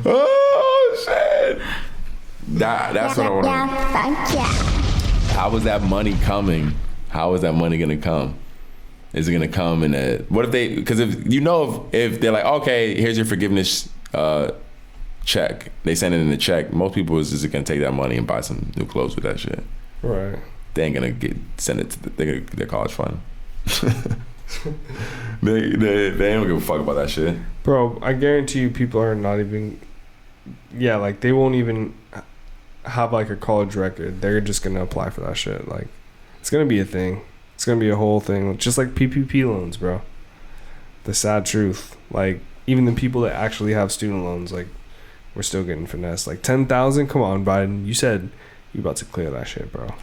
Oh shit! That's what I want. How is that money coming? How is that money gonna come? Is it gonna come in a? What if they? Because if they're like, okay, here's your forgiveness check. They send it in a check. Most people is just gonna take that money and buy some new clothes with that shit. Right. They ain't gonna send it to their college fund. they don't give a fuck about that shit. Bro, I guarantee you people are not even... Yeah, like, they won't even have, like, a college record. They're just gonna apply for that shit. Like, it's gonna be a thing. It's gonna be a whole thing. Just like PPP loans, bro. The sad truth. Like, even the people that actually have student loans, like, we're still getting finessed. Like, 10,000? Come on, Biden. You said you about to clear that shit, bro.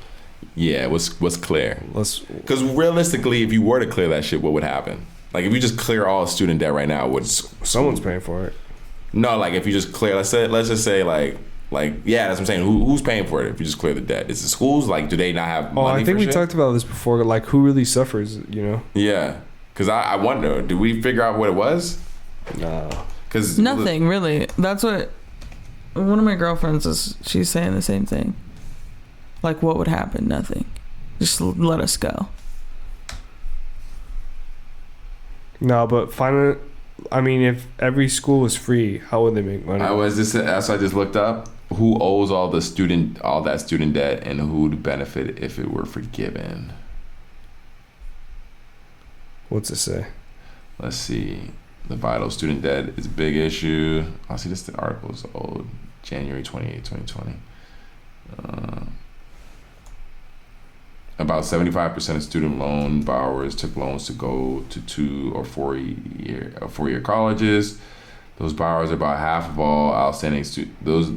Yeah, what's clear? Because realistically, if you were to clear that shit, what would happen? Like, if you just clear all student debt right now, someone's paying for it. No, like if you just clear, let's just say like yeah, that's what I'm saying. Who's paying for it if you just clear the debt? Is the schools? Like, do they not have money? Oh, I think we shit? talked about this before. Like, who really suffers? You know? Yeah, because I wonder. Did we figure out what it was? No. Because Nothing really. That's what one of my girlfriends is. She's saying the same thing. Like, what would happen? Nothing. Just let us go. No, but finally, I mean, if every school was free, how would they make money? That's what I just looked up. Who owes all that student debt, and who would benefit if it were forgiven? What's it say? Let's see. The vital student debt is a big issue. I'll see this. The article is old, January 28, 2020. About 75% of student loan borrowers took loans to go to 2 or 4 year colleges. Those borrowers are about half of all outstanding those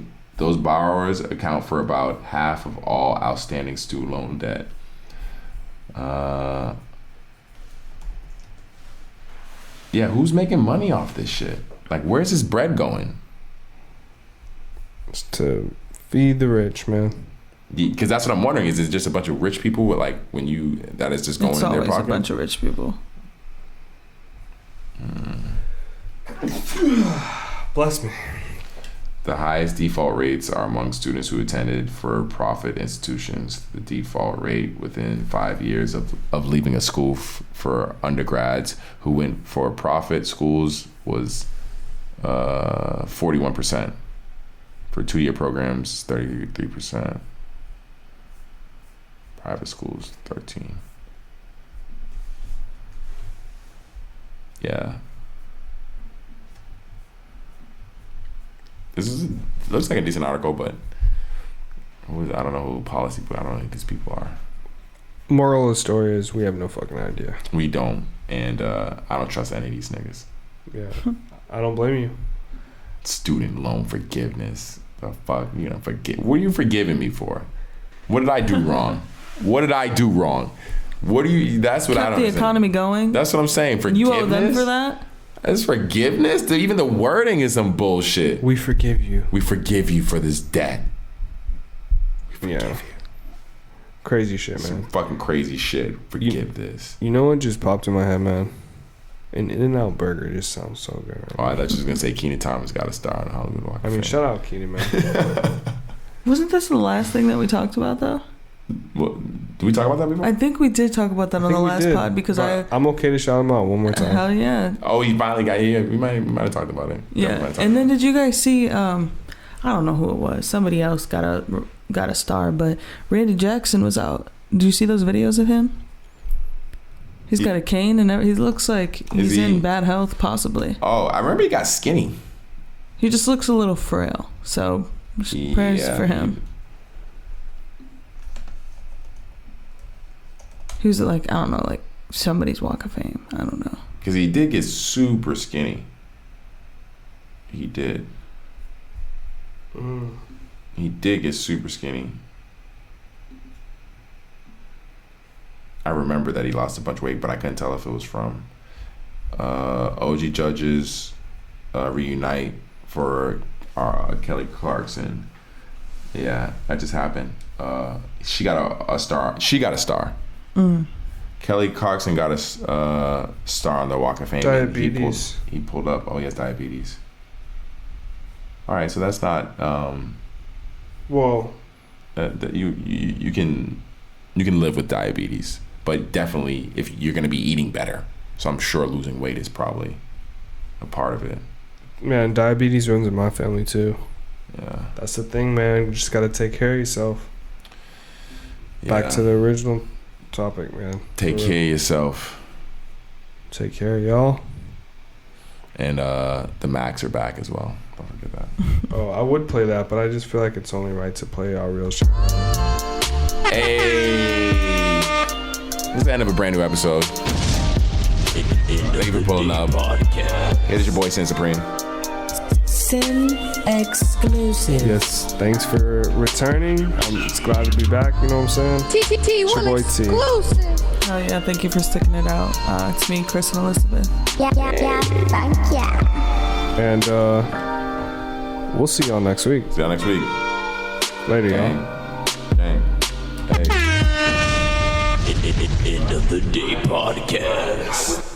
borrowers account for about half of all outstanding student loan debt. Yeah, who's making money off this shit? Like, where's this bread going? It's to feed the rich, man. Because that's what I'm wondering. Is it just a bunch of rich people with that is just going in their pocket? It's always a bunch of rich people. Bless me. The highest default rates are among students who attended for-profit institutions. The default rate within 5 years of leaving a school for undergrads who went for-profit schools was 41%. For 2-year programs, 33%. Private schools, 13%. Yeah. Looks like a decent article, but I don't know who policy, but I don't know who these people are. Moral of the story is we have no fucking idea. We don't, and I don't trust any of these niggas. Yeah, I don't blame you. Student loan forgiveness. The fuck, forgive? What are you forgiving me for? What did I do wrong? What did I do wrong? What do you? That's what I don't. Kept the economy going. That's what I'm saying. Forgiveness. You owe them for that. That's forgiveness? Even the wording is some bullshit. We forgive you. We forgive you for this debt. We forgive you. Crazy shit, man. Some fucking crazy shit. Forgive this. You know what just popped in my head, man? An In-N-Out burger just sounds so good. Right I thought you was going to say Keenan Thomas got a star on Hollywood Walk of Fame. shout out Keenan, man. Wasn't this the last thing that we talked about, though? What, did we talk about that before? I think we did talk about that on the last pod because I'm okay to shout him out one more time. Hell yeah. Oh, he finally got here. We might have talked about it. Yeah. And then did you guys see, I don't know who it was. Somebody else got a star, but Randy Jackson was out. Did you see those videos of him? He's got a cane and he looks like he's in bad health, possibly. Oh, I remember he got skinny. He just looks a little frail. So prayers for him. He was like, I don't know, like somebody's Walk of Fame. I don't know. Because he did get super skinny. He did. He did get super skinny. I remember that he lost a bunch of weight, but I couldn't tell if it was from OG Judges reunite for Kelly Clarkson. Yeah, that just happened. She got a star. She got a star. Kelly Clarkson got a star on the Walk of Fame. Diabetes. He pulled up. Oh, he has diabetes. All right, so that's not. Whoa. You can live with diabetes, but definitely if you're going to be eating better. So I'm sure losing weight is probably a part of it. Man, diabetes runs in my family too. Yeah. That's the thing, man. You just got to take care of yourself. Yeah. Back to the original topic, man. Take care of yourself. Take care of y'all. And the Macs are back as well. Don't forget that. Oh, I would play that, but I just feel like it's only right to play our real shit. Hey, this is the end of a brand new episode. Thank you for pulling up. Here's your boy Sin Supreme. Sin exclusive. Yes, thanks for returning. I'm just glad to be back. You know what I'm saying? TTT It's your boy T. exclusive. Hell yeah, thank you for sticking it out. It's me, Chris and Elizabeth. Yeah, thank ya. And we'll see y'all next week. See y'all next week. Later, y'all. Dang. Hey. End of the day podcast.